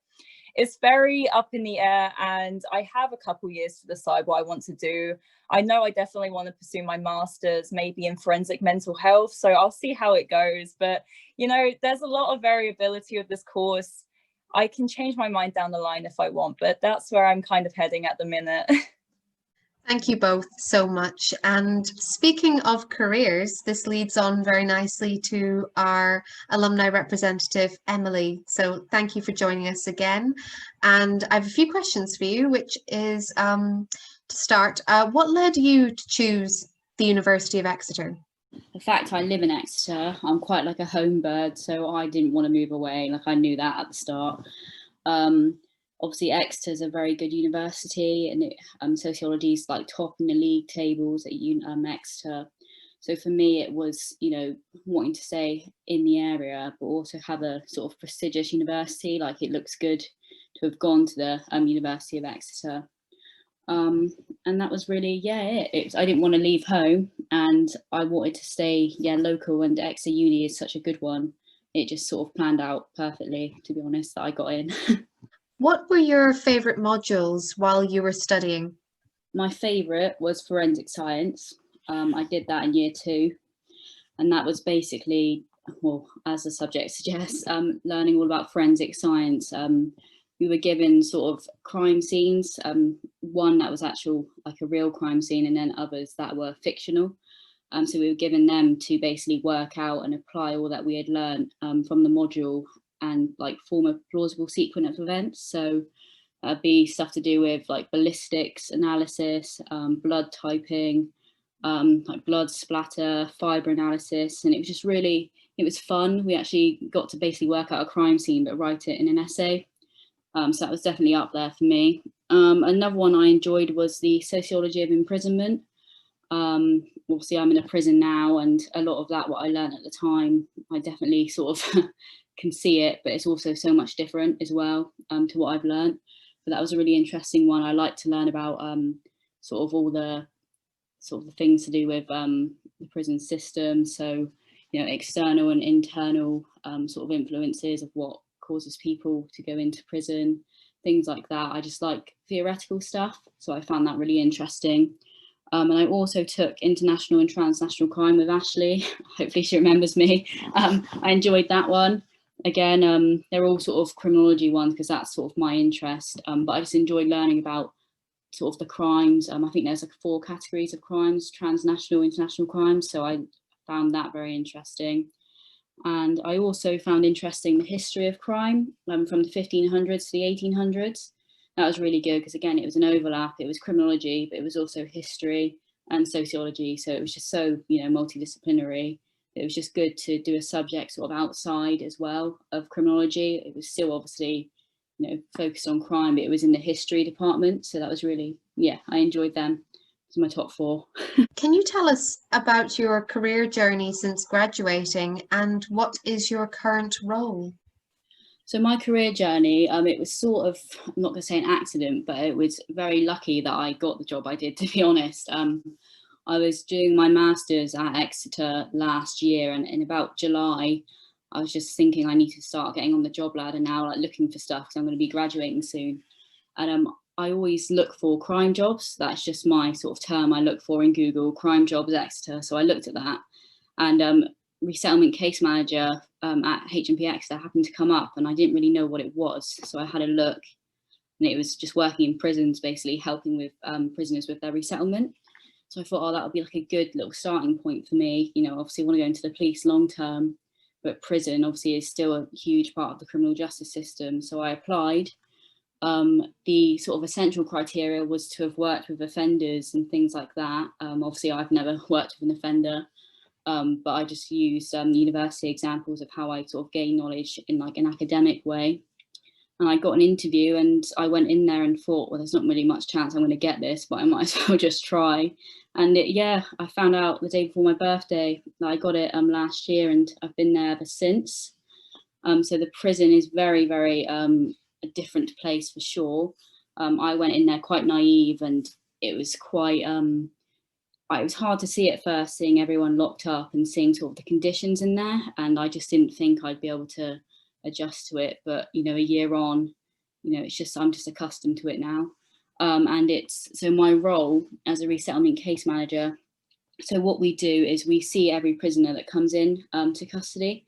it's very up in the air, and I have a couple years to decide what I want to do. I know I definitely want to pursue my master's, maybe in forensic mental health, so I'll see how it goes. But, you know, there's a lot of variability with this course. I can change my mind down the line if I want, but that's where I'm kind of heading at the minute. Thank you both so much. And speaking of careers, this leads on very nicely to our alumni representative, Emily. So thank you for joining us again. And I have a few questions for you, which is to start, what led you to choose the University of Exeter? The fact I live in Exeter, I'm quite like a home bird, so I didn't want to move away. Like, I knew that at the start. Obviously, Exeter is a very good university, and sociology is like top in the league tables at Exeter. So for me, it was, you know, wanting to stay in the area, but also have a sort of prestigious university. Like, it looks good to have gone to the University of Exeter. And that was really, I didn't want to leave home, and I wanted to stay, local, and Exeter Uni is such a good one. It just sort of planned out perfectly, to be honest, that I got in. What were your favourite modules while you were studying? My favourite was forensic science. I did that in year 2, and that was basically, well, as the subject suggests, learning all about forensic science. We were given sort of crime scenes, one that was actual, like a real crime scene, and then others that were fictional. So we were given them to basically work out and apply all that we had learned from the module and like form a plausible sequence of events. So that'd be stuff to do with like ballistics analysis, blood typing, like blood splatter, fibre analysis, and it was just really, it was fun. We actually got to basically work out a crime scene but write it in an essay. So that was definitely up there for me. Another one I enjoyed was the sociology of imprisonment. Obviously I'm in a prison now, and a lot of that, what I learned at the time, I definitely sort of can see it, but it's also so much different as well to what I've learned. But that was a really interesting one. I like to learn about sort of all the things to do with the prison system. So, you know, external and internal sort of influences of what causes people to go into prison, things like that. I just like theoretical stuff, so I found that really interesting. And I also took international and transnational crime with Ashley. Hopefully she remembers me. I enjoyed that one. Again, they're all sort of criminology ones because that's sort of my interest. But I just enjoyed learning about sort of the crimes. I think there's like 4 categories of crimes: transnational, international crimes. So I found that very interesting. And I also found interesting the history of crime from the 1500s to the 1800s. That was really good because, again, it was an overlap. It was criminology, but it was also history and sociology. So it was just so, you know, multidisciplinary. It was just good to do a subject sort of outside as well of criminology. It was still obviously, you know, focused on crime, but it was in the history department. So that was really, yeah, I enjoyed them. It's my top 4. Can you tell us about your career journey since graduating, and what is your current role? So my career journey, it was sort of, I'm not going to say an accident, but it was very lucky that I got the job I did, to be honest. I was doing my master's at Exeter last year, and in about July, I was just thinking I need to start getting on the job ladder now, like looking for stuff because I'm going to be graduating soon. And I always look for crime jobs. That's just my sort of term I look for in Google, crime jobs Exeter. So I looked at that, and resettlement case manager at H&P Exeter happened to come up, and I didn't really know what it was. So I had a look, and it was just working in prisons, basically helping with prisoners with their resettlement. So I thought, oh, that would be like a good little starting point for me. You know, obviously I want to go into the police long term, but prison obviously is still a huge part of the criminal justice system. So I applied. The sort of essential criteria was to have worked with offenders and things like that. Obviously I've never worked with an offender. But I just used university examples of how I sort of gain knowledge in like an academic way. And I got an interview, and I went in there and thought, well, there's not really much chance I'm going to get this, but I might as well just try. And yeah, I found out the day before my birthday that I got it last year, and I've been there ever since. So the prison is very, very a different place for sure. I went in there quite naive, and it was quite it was hard to see at first, seeing everyone locked up and seeing sort of the conditions in there, and I just didn't think I'd be able to adjust to it. But you know, a year on, you know, it's just, I'm just accustomed to it now. And it's, so my role as a resettlement case manager, so what we do is we see every prisoner that comes in to custody,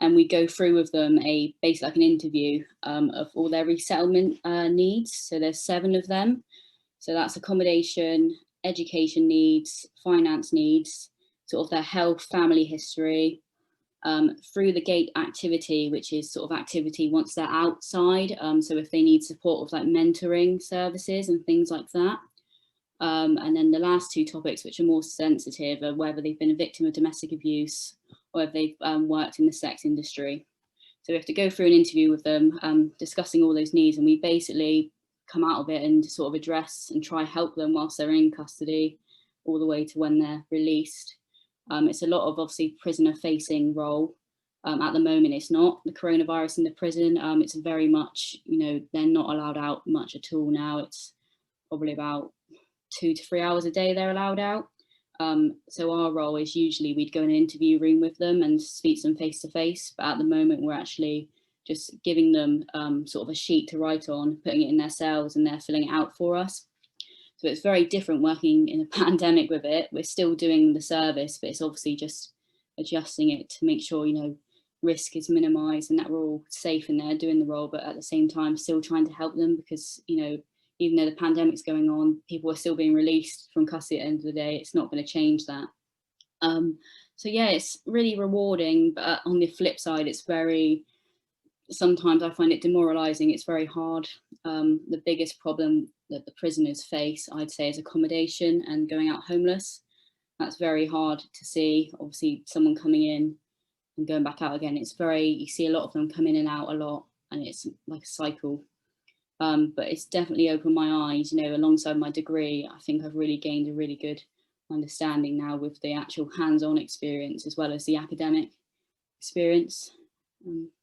and we go through with them basically like an interview of all their resettlement needs. So there's 7 of them. So that's accommodation, education needs, finance needs, sort of their health, family history, through the gate activity, which is sort of activity once they're outside. So if they need support with like mentoring services and things like that. And then the last 2 topics, which are more sensitive, are whether they've been a victim of domestic abuse or if they've worked in the sex industry. So we have to go through an interview with them, discussing all those needs, and we basically come out of it and sort of address and try help them whilst they're in custody all the way to when they're released. It's a lot of obviously prisoner facing role. At the moment it's not. The coronavirus in the prison, it's very much, you know, they're not allowed out much at all now. It's probably about 2 to 3 hours a day they're allowed out. So our role is usually we'd go in an interview room with them and speak to them face to face, but at the moment we're actually just giving them sort of a sheet to write on, putting it in their cells, and they're filling it out for us. So it's very different working in a pandemic with it. We're still doing the service, but it's obviously just adjusting it to make sure, you know, risk is minimised and that we're all safe in there doing the role, but at the same time still trying to help them because, you know, even though the pandemic's going on, people are still being released from custody at the end of the day. It's not going to change that. So yeah, it's really rewarding, but on the flip side, it's sometimes I find it demoralizing. It's very hard. The biggest problem that the prisoners face, I'd say, is accommodation and going out homeless. That's very hard to see. Obviously, someone coming in and going back out again, you see a lot of them come in and out a lot, and it's like a cycle. But it's definitely opened my eyes, alongside my degree. I think I've really gained a really good understanding now with the actual hands-on experience as well as the academic experience.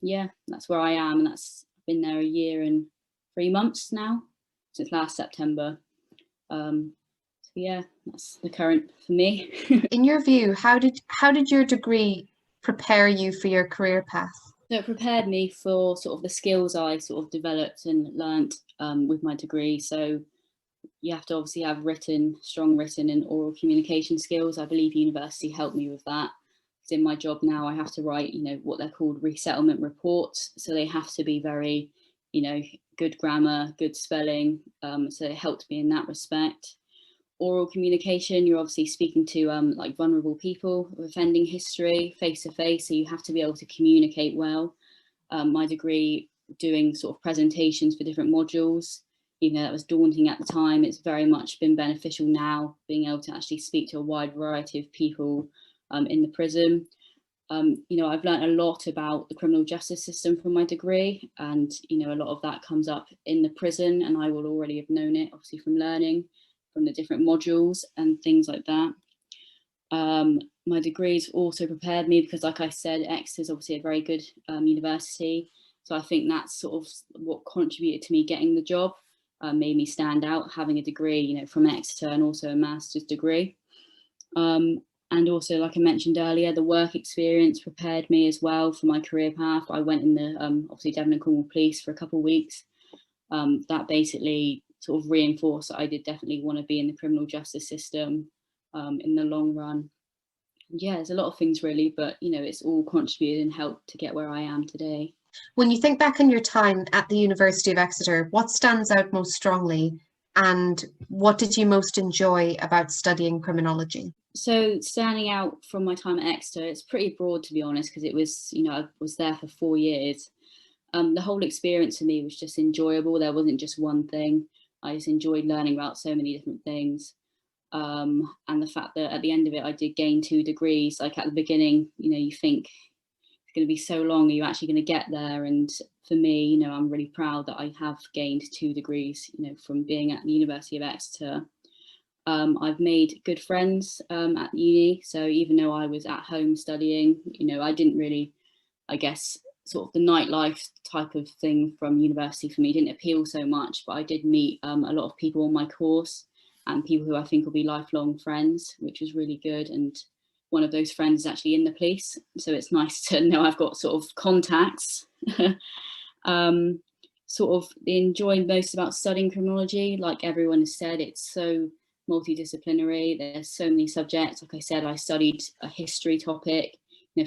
Yeah, that's where I am, and I've been there 1 year and 3 months now, since last September. So yeah, that's the current for me. In your view, how did your degree prepare you for your career path? So it prepared me for sort of the skills I sort of developed and learnt with my degree. So you have to obviously have strong written and oral communication skills. I believe university helped me with that. Because in my job now, I have to write, what they're called resettlement reports. So they have to be very, good grammar, good spelling. So it helped me in that respect. Oral communication, you're obviously speaking to like vulnerable people with offending history face to face, so you have to be able to communicate well. My degree, doing sort of presentations for different modules, that was daunting at the time. It's very much been beneficial now, being able to actually speak to a wide variety of people in the prison. I've learned a lot about the criminal justice system from my degree, and a lot of that comes up in the prison, and I will already have known it obviously from learning from the different modules and things like that. My degree's also prepared me because, like I said, Exeter is obviously a very good university. So I think that's sort of what contributed to me getting the job, made me stand out, having a degree, from Exeter, and also a master's degree. And also, like I mentioned earlier, the work experience prepared me as well for my career path. I went in the obviously Devon and Cornwall Police for a couple of weeks. That basically sort of reinforced that I did definitely want to be in the criminal justice system in the long run. Yeah, there's a lot of things really, but it's all contributed and helped to get where I am today. When you think back on your time at the University of Exeter, what stands out most strongly, and what did you most enjoy about studying criminology? So standing out from my time at Exeter, it's pretty broad, to be honest, because it was, I was there for 4 years. The whole experience for me was just enjoyable. There wasn't just one thing. I just enjoyed learning about so many different things. And the fact that at the end of it, I did gain 2 degrees. Like at the beginning, you think it's going to be so long, are you actually going to get there? And for me, I'm really proud that I have gained 2 degrees, from being at the University of Exeter. I've made good friends at uni. So even though I was at home studying, I didn't really, I guess, sort of the nightlife type of thing from university for me didn't appeal so much, but I did meet a lot of people on my course, and people who I think will be lifelong friends, which was really good. And one of those friends is actually in the police, so it's nice to know I've got sort of contacts. Sort of enjoying most about studying criminology, like everyone has said, it's so multidisciplinary. There's so many subjects. Like I said, I studied a history topic,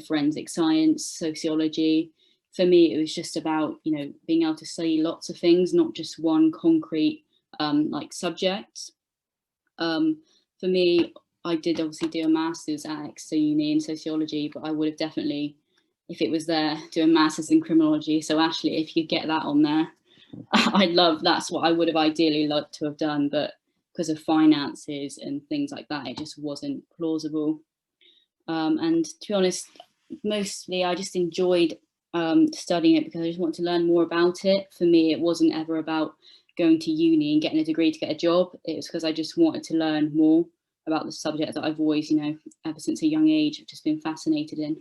forensic science, sociology. For me, it was just about, being able to study lots of things, not just one concrete like subject. For me, I did obviously do a master's at Exeter Uni in sociology, but I would have definitely, if it was there, do a master's in criminology. So Ashley, if you get that on there, that's what I would have ideally loved to have done, but because of finances and things like that, it just wasn't plausible. And to be honest, mostly I just enjoyed studying it because I just wanted to learn more about it. For me, it wasn't ever about going to uni and getting a degree to get a job. It was because I just wanted to learn more about the subject that I've always, ever since a young age, I've just been fascinated in.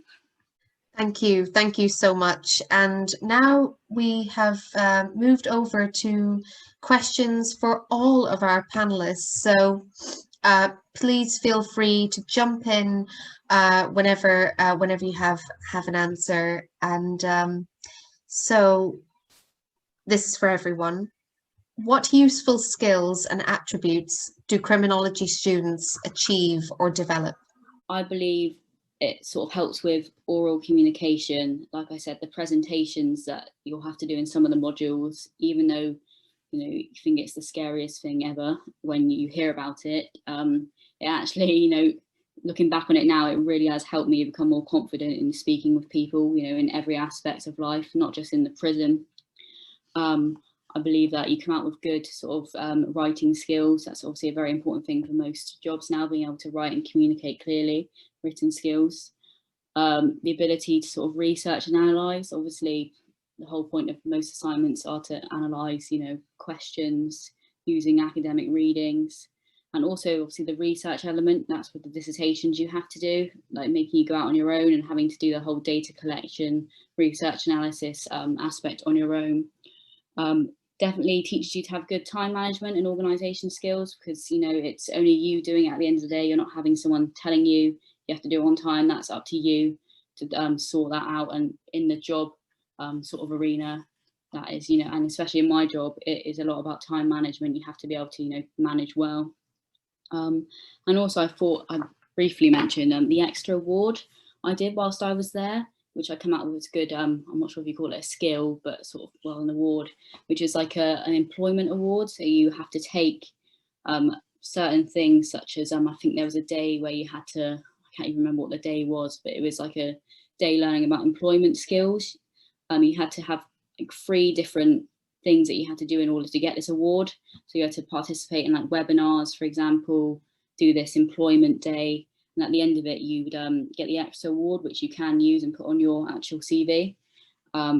Thank you so much. And now we have moved over to questions for all of our panelists. So please feel free to jump in whenever you have an answer. And so this is for everyone. What useful skills and attributes do criminology students achieve or develop? I believe it sort of helps with oral communication. Like I said, the presentations that you'll have to do in some of the modules, even though you think it's the scariest thing ever when you hear about it, it actually looking back on it now, it really has helped me become more confident in speaking with people, you know, in every aspect of life, not just in the prison. I believe that you come out with good sort of writing skills. That's obviously a very important thing for most jobs now, being able to write and communicate clearly, written skills. The ability to sort of research and analyse. Obviously, the whole point of most assignments are to analyse, you know, questions using academic readings. And also, obviously, the research element, that's what the dissertations you have to do, like making you go out on your own and having to do the whole data collection, research analysis aspect on your own. Definitely teaches you to have good time management and organisation skills, because, you know, it's only you doing it at the end of the day. You're not having someone telling you have to do it on time. That's up to you to sort that out. And in the job sort of arena, that is, you know, and especially in my job, it is a lot about time management. You have to be able to, you know, manage well. And also I thought I'd briefly mention the extra award I did whilst I was there, which I come out with as good, I'm not sure if you call it a skill, but sort of, well, an award, which is like an employment award. So you have to take certain things, such as, I think there was a day where you had to, I can't even remember what the day was, but it was like a day learning about employment skills. You had to have like 3 different things that you had to do in order to get this award. So you had to participate in like webinars, for example, do this employment day, and at the end of it, you would get the extra award, which you can use and put on your actual CV.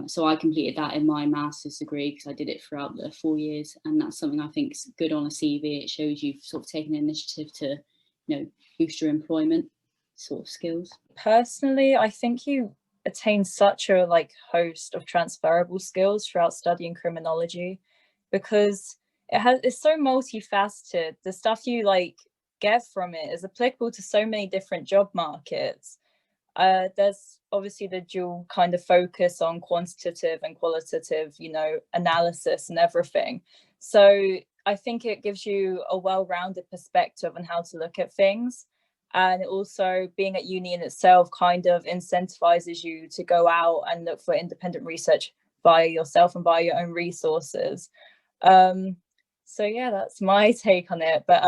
So I completed that in my master's degree because I did it throughout the 4 years, and that's something I think is good on a CV. It shows you've sort of taken an initiative to, you know, boost your employment sort of skills. Personally, I think you attain such a like host of transferable skills throughout studying criminology, because it's so multifaceted. The stuff you like get from it is applicable to so many different job markets. There's obviously the dual kind of focus on quantitative and qualitative, you know, analysis and everything. So I think it gives you a well-rounded perspective on how to look at things. And also being at uni in itself kind of incentivizes you to go out and look for independent research via yourself and via your own resources. So yeah, that's my take on it. But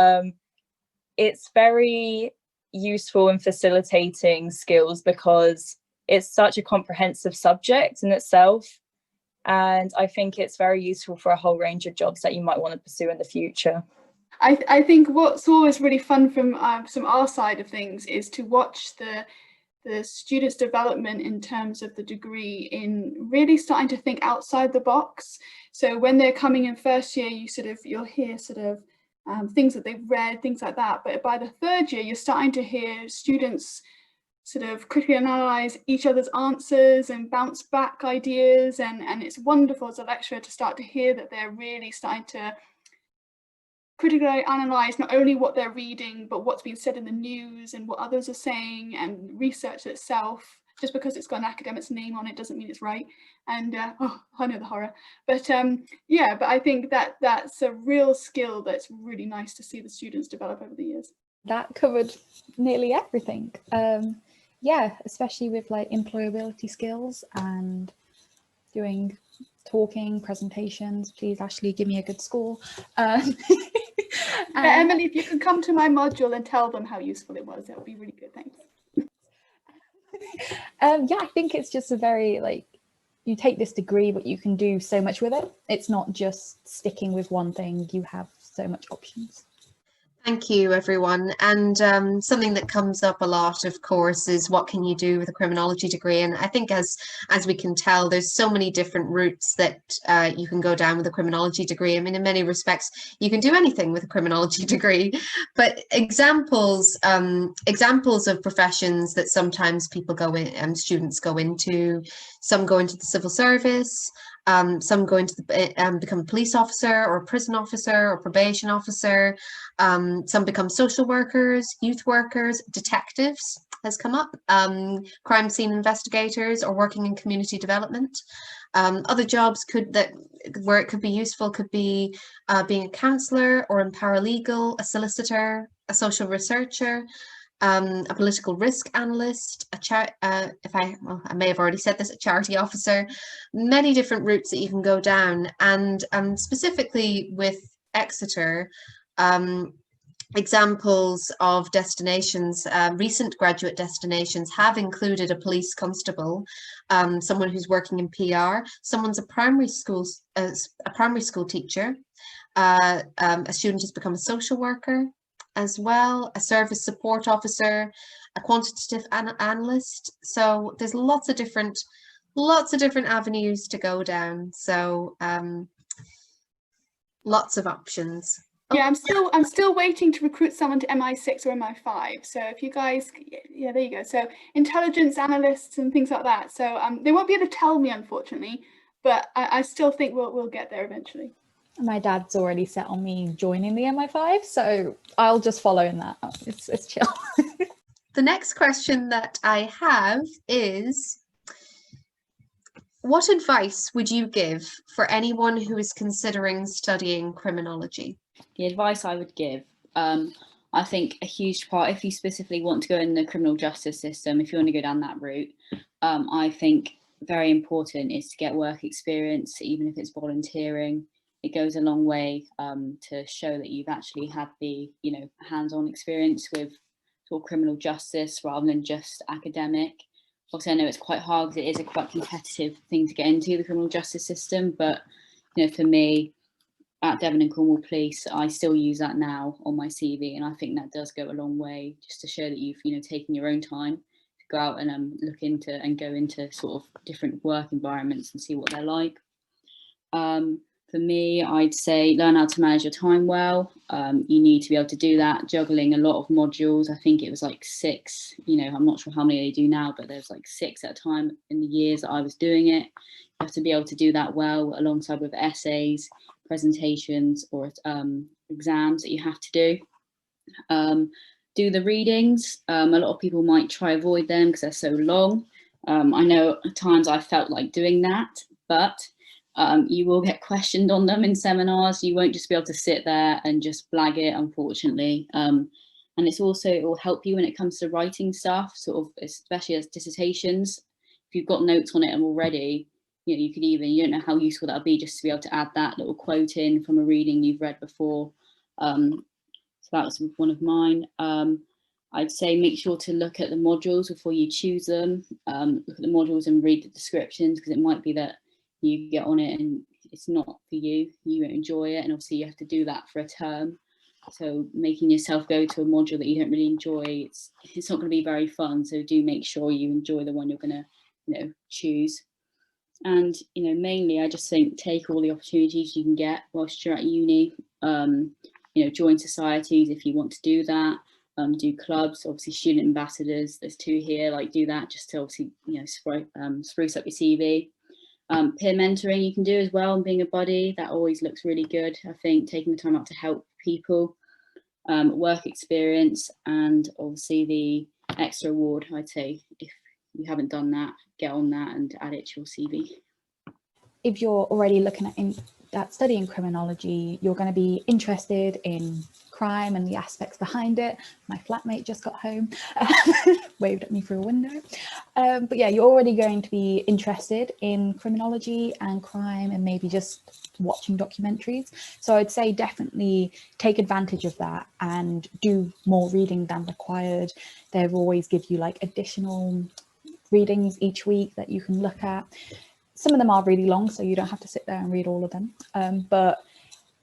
it's very useful in facilitating skills because it's such a comprehensive subject in itself. And I think it's very useful for a whole range of jobs that you might want to pursue in the future. I think what's always really fun from our side of things is to watch the students' development in terms of the degree in really starting to think outside the box. So when they're coming in first year, you'll hear sort of things that they've read, things like that. But by the 3rd year, you're starting to hear students sort of critically analyse each other's answers and bounce back ideas. And it's wonderful as a lecturer to start to hear that they're really starting to critically analyse not only what they're reading, but what's being said in the news and what others are saying, and research itself. Just because it's got an academic's name on it doesn't mean it's right. And oh, I know the horror. But yeah, but I think that's a real skill that's really nice to see the students develop over the years. That covered nearly everything. Yeah, especially with like employability skills and doing talking, presentations. Please, Ashley, give me a good score. Emily, if you could come to my module and tell them how useful it was, that would be really good. Thanks. Yeah, I think it's just a very, like, you take this degree, but you can do so much with it. It's not just sticking with one thing. You have so much options. Thank you, everyone. And something that comes up a lot, of course, is what can you do with a criminology degree? And I think as we can tell, there's so many different routes that you can go down with a criminology degree. I mean, in many respects, you can do anything with a criminology degree. But examples of professions that sometimes people go in, students go into, some go into the civil service. Some go into become a police officer or a prison officer or probation officer. Some become social workers, youth workers, detectives has come up, crime scene investigators, or working in community development. Other jobs where it could be useful could be being a counsellor or a paralegal, a solicitor, a social researcher, a political risk analyst, I may have already said this, a charity officer. Many different routes that you can go down, and specifically with Exeter, examples of destinations, recent graduate destinations have included a police constable, someone who's working in PR, someone's a primary school teacher, a student has become a social worker as well, a service support officer, a quantitative analyst. So there's lots of different avenues to go down. So lots of options. Yeah, I'm still waiting to recruit someone to MI6 or MI5. So if you guys, yeah, there you go. So intelligence analysts and things like that. So they won't be able to tell me, unfortunately, but I still think we'll get there eventually. My dad's already set on me joining the MI5, so I'll just follow in that. It's chill. The next question that I have is, what advice would you give for anyone who is considering studying criminology? The advice I would give, I think a huge part, if you specifically want to go in the criminal justice system, if you want to go down that route, I think very important is to get work experience, even if it's volunteering. It goes a long way to show that you've actually had the, hands-on experience with sort of criminal justice rather than just academic. Obviously, I know it's quite hard because it is a quite competitive thing to get into, the criminal justice system. But, for me, at Devon and Cornwall Police, I still use that now on my CV. And I think that does go a long way just to show that you've, taken your own time to go out and look into and go into sort of different work environments and see what they're like. For me, I'd say learn how to manage your time well. You need to be able to do that, juggling a lot of modules. I think it was like 6, I'm not sure how many they do now, but there's like 6 at a time in the years that I was doing it. You have to be able to do that well alongside with essays, presentations, or exams that you have to do. Do the readings. A lot of people might try avoid them because they're so long. I know at times I felt like doing that, but you will get questioned on them in seminars. You won't just be able to sit there and just blag it, unfortunately. And it will help you when it comes to writing stuff, sort of, especially as dissertations. If you've got notes on it already, you could even, you don't know how useful that'll be just to be able to add that little quote in from a reading you've read before. So that was one of mine. I'd say make sure to look at the modules before you choose them. Look at the modules and read the descriptions, because it might be that you get on it and it's not for you, you won't enjoy it, and obviously you have to do that for a term. So making yourself go to a module that you don't really enjoy, it's not going to be very fun. So do make sure you enjoy the one you're going to choose. And mainly I just think take all the opportunities you can get whilst you're at uni. Join societies if you want to do that. Do clubs, obviously student ambassadors, there's 2 here, like do that just to obviously spruce up your CV. Peer mentoring you can do as well, and being a buddy, that always looks really good. I think taking the time out to help people, work experience, and obviously the extra award, I'd say if you haven't done that, get on that and add it to your CV. If you're already looking at studying criminology, you're going to be interested in crime and the aspects behind it. My flatmate just got home, waved at me through a window. But yeah, you're already going to be interested in criminology and crime and maybe just watching documentaries. So I'd say definitely take advantage of that and do more reading than required. They'll always give you like additional readings each week that you can look at. Some of them are really long, so you don't have to sit there and read all of them. But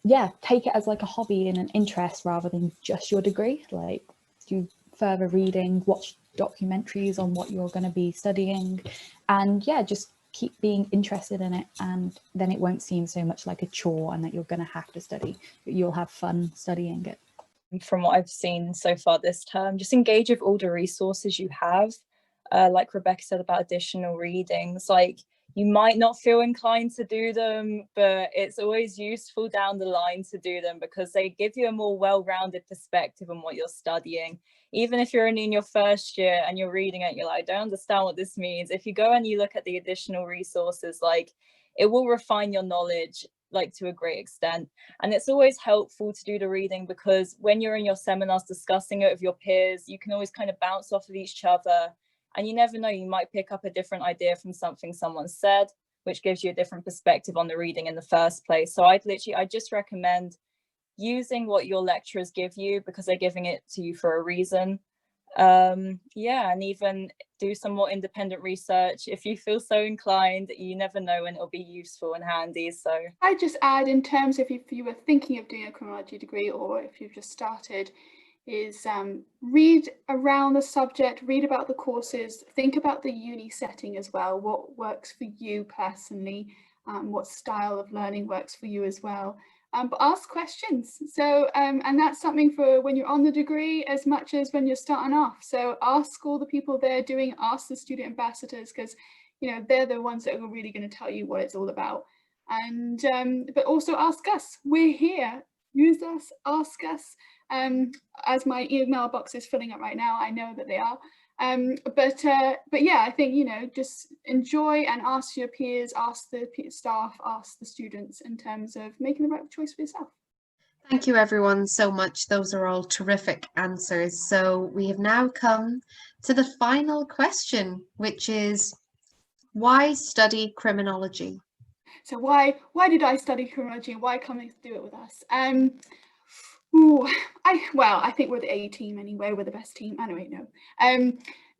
yeah, take it as like a hobby and an interest rather than just your degree. Like do further reading, watch documentaries on what you're going to be studying, and yeah, just keep being interested in it, and then it won't seem so much like a chore and that you're going to have to study. You'll have fun studying it. From what I've seen so far this term, just engage with all the resources you have. Like Rebecca said about additional readings, like you might not feel inclined to do them, but it's always useful down the line to do them because they give you a more well-rounded perspective on what you're studying. Even if you're only in your first year and you're reading it, you're like, I don't understand what this means. If you go and you look at the additional resources, like it will refine your knowledge like to a great extent. And it's always helpful to do the reading because when you're in your seminars discussing it with your peers, you can always kind of bounce off of each other. And you never know, you might pick up a different idea from something someone said, which gives you a different perspective on the reading in the first place. So I just recommend using what your lecturers give you because they're giving it to you for a reason. Yeah, and even do some more independent research if you feel so inclined. You never know when it'll be useful and handy. So I just add, in terms of if you were thinking of doing a criminology degree or if you've just started, is read around the subject, read about the courses, think about the uni setting as well, what works for you personally, what style of learning works for you as well. But ask questions. So, and that's something for when you're on the degree as much as when you're starting off. So ask all the people there doing, ask the student ambassadors, because, you know, they're the ones that are really going to tell you what it's all about. And, but also ask us, we're here, use us, ask us. As my email box is filling up right now, I know that they are. But yeah, I think, you know, just enjoy and ask your peers, ask the staff, ask the students in terms of making the right choice for yourself. Thank you everyone so much. Those are all terrific answers. So we have now come to the final question, which is, why study criminology? So why did I study criminology and why come and do it with us? I think we're the A team anyway, we're the best team. Anyway,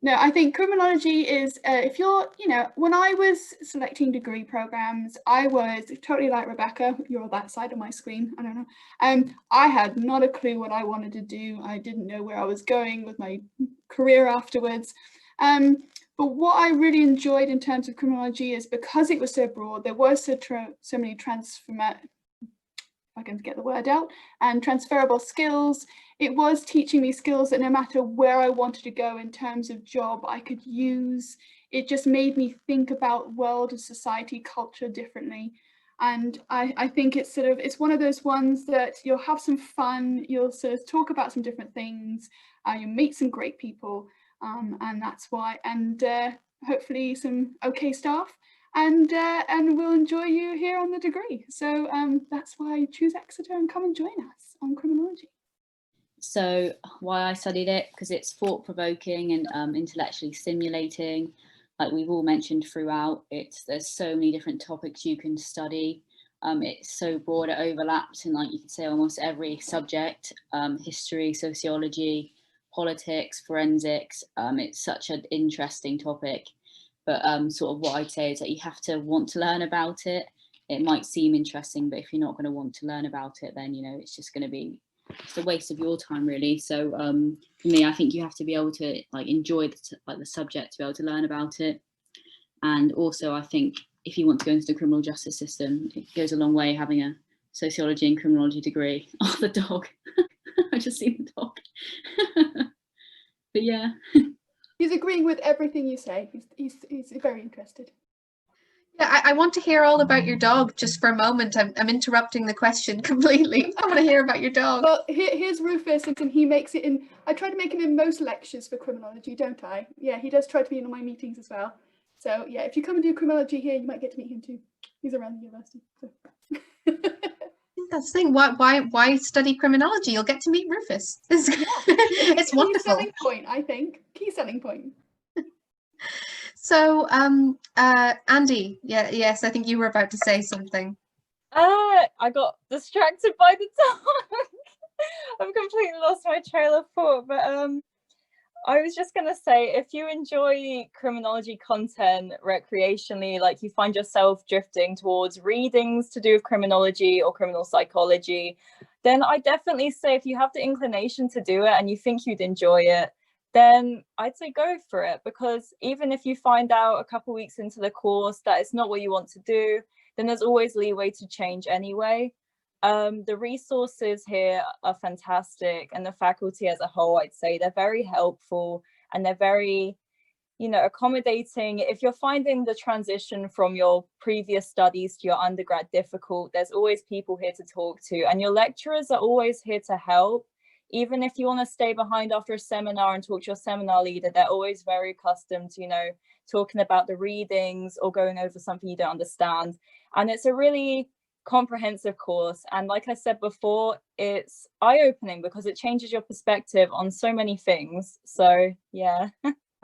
no, I think criminology is, if you're, you know, when I was selecting degree programs, I was totally like Rebecca, you're on that side of my screen, I don't know. I had not a clue what I wanted to do. I didn't know where I was going with my career afterwards. But what I really enjoyed in terms of criminology is because it was so broad, there were so many if I can get the word out, and transferable skills. It was teaching me skills that no matter where I wanted to go in terms of job, I could use. It just made me think about world and society, culture differently. And I think it's sort of, it's one of those ones that you'll have some fun, you'll sort of talk about some different things, you'll meet some great people, and that's why, and hopefully some okay staff. And we'll enjoy you here on the degree. So that's why choose Exeter and come and join us on criminology. So why I studied it, because it's thought-provoking and intellectually stimulating. Like we've all mentioned throughout, there's so many different topics you can study. It's so broad, it overlaps in, like you could say, almost every subject, history, sociology, politics, forensics. It's such an interesting topic. But sort of what I'd say is that you have to want to learn about it. It might seem interesting, but if you're not going to want to learn about it, then, you know, it's just going to be just a waste of your time, really. So for me, I think you have to be able to like enjoy the subject to be able to learn about it. And also, I think if you want to go into the criminal justice system, it goes a long way having a sociology and criminology degree. Oh, the dog. I just seen the dog. But yeah. He's agreeing with everything you say. He's very interested. Yeah, I want to hear all about your dog just for a moment. I'm interrupting the question completely. I want to hear about your dog. Well, here's Rufus, and he makes it in. I try to make him in most lectures for criminology, don't I? Yeah, he does try to be in all my meetings as well. So yeah, if you come and do criminology here, you might get to meet him too. He's around the university. So. That's the thing. Why study criminology? You'll get to meet Rufus. It's wonderful. Key selling point, I think. Key selling point. So, Andi, yes, I think you were about to say something. I got distracted by the dog. I've completely lost my trail of thought, but I was just going to say, if you enjoy criminology content recreationally, like you find yourself drifting towards readings to do with criminology or criminal psychology, then I definitely say if you have the inclination to do it and you think you'd enjoy it, then I'd say go for it. Because even if you find out a couple weeks into the course that it's not what you want to do, then there's always leeway to change anyway. The resources here are fantastic, and the faculty as a whole, I'd say they're very helpful and they're very, you know, accommodating. If you're finding the transition from your previous studies to your undergrad difficult, there's always people here to talk to, and your lecturers are always here to help. Even if you want to stay behind after a seminar and talk to your seminar leader, they're always very accustomed to, you know, talking about the readings or going over something you don't understand. And it's a really comprehensive course, and like I said before, it's eye-opening because it changes your perspective on so many things. So yeah.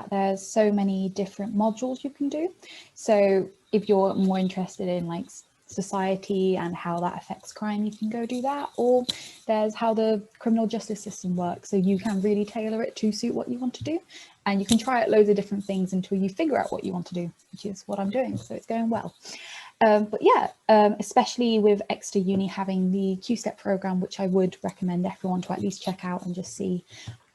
There's so many different modules you can do. So if you're more interested in like society and how that affects crime, you can go do that. Or there's how the criminal justice system works, so you can really tailor it to suit what you want to do, and you can try out loads of different things until you figure out what you want to do, which is what I'm doing, so it's going well. But yeah, especially with Exeter Uni having the Q-Step program, which I would recommend everyone to at least check out and just see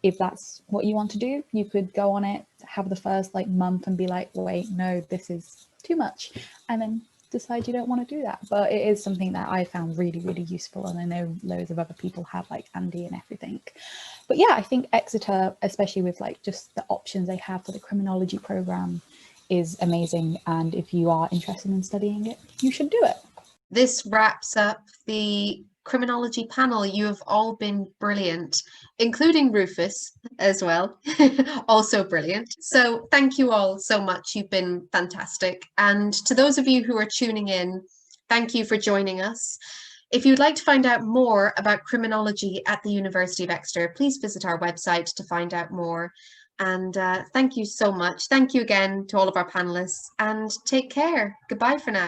if that's what you want to do. You could go on it, have the first like month and be like, wait, no, this is too much, and then decide you don't want to do that. But it is something that I found really, really useful, and I know loads of other people have, like Andi and everything. But yeah, I think Exeter, especially with like just the options they have for the criminology program, is amazing, and if you are interested in studying it, you should do it. This wraps up the criminology panel. You have all been brilliant, including Rufus as well, also brilliant. So thank you all so much. You've been fantastic. And to those of you who are tuning in, thank you for joining us. If you'd like to find out more about criminology at the University of Exeter, please visit our website to find out more. And thank you so much. Thank you again to all of our panelists, and take care. Goodbye for now.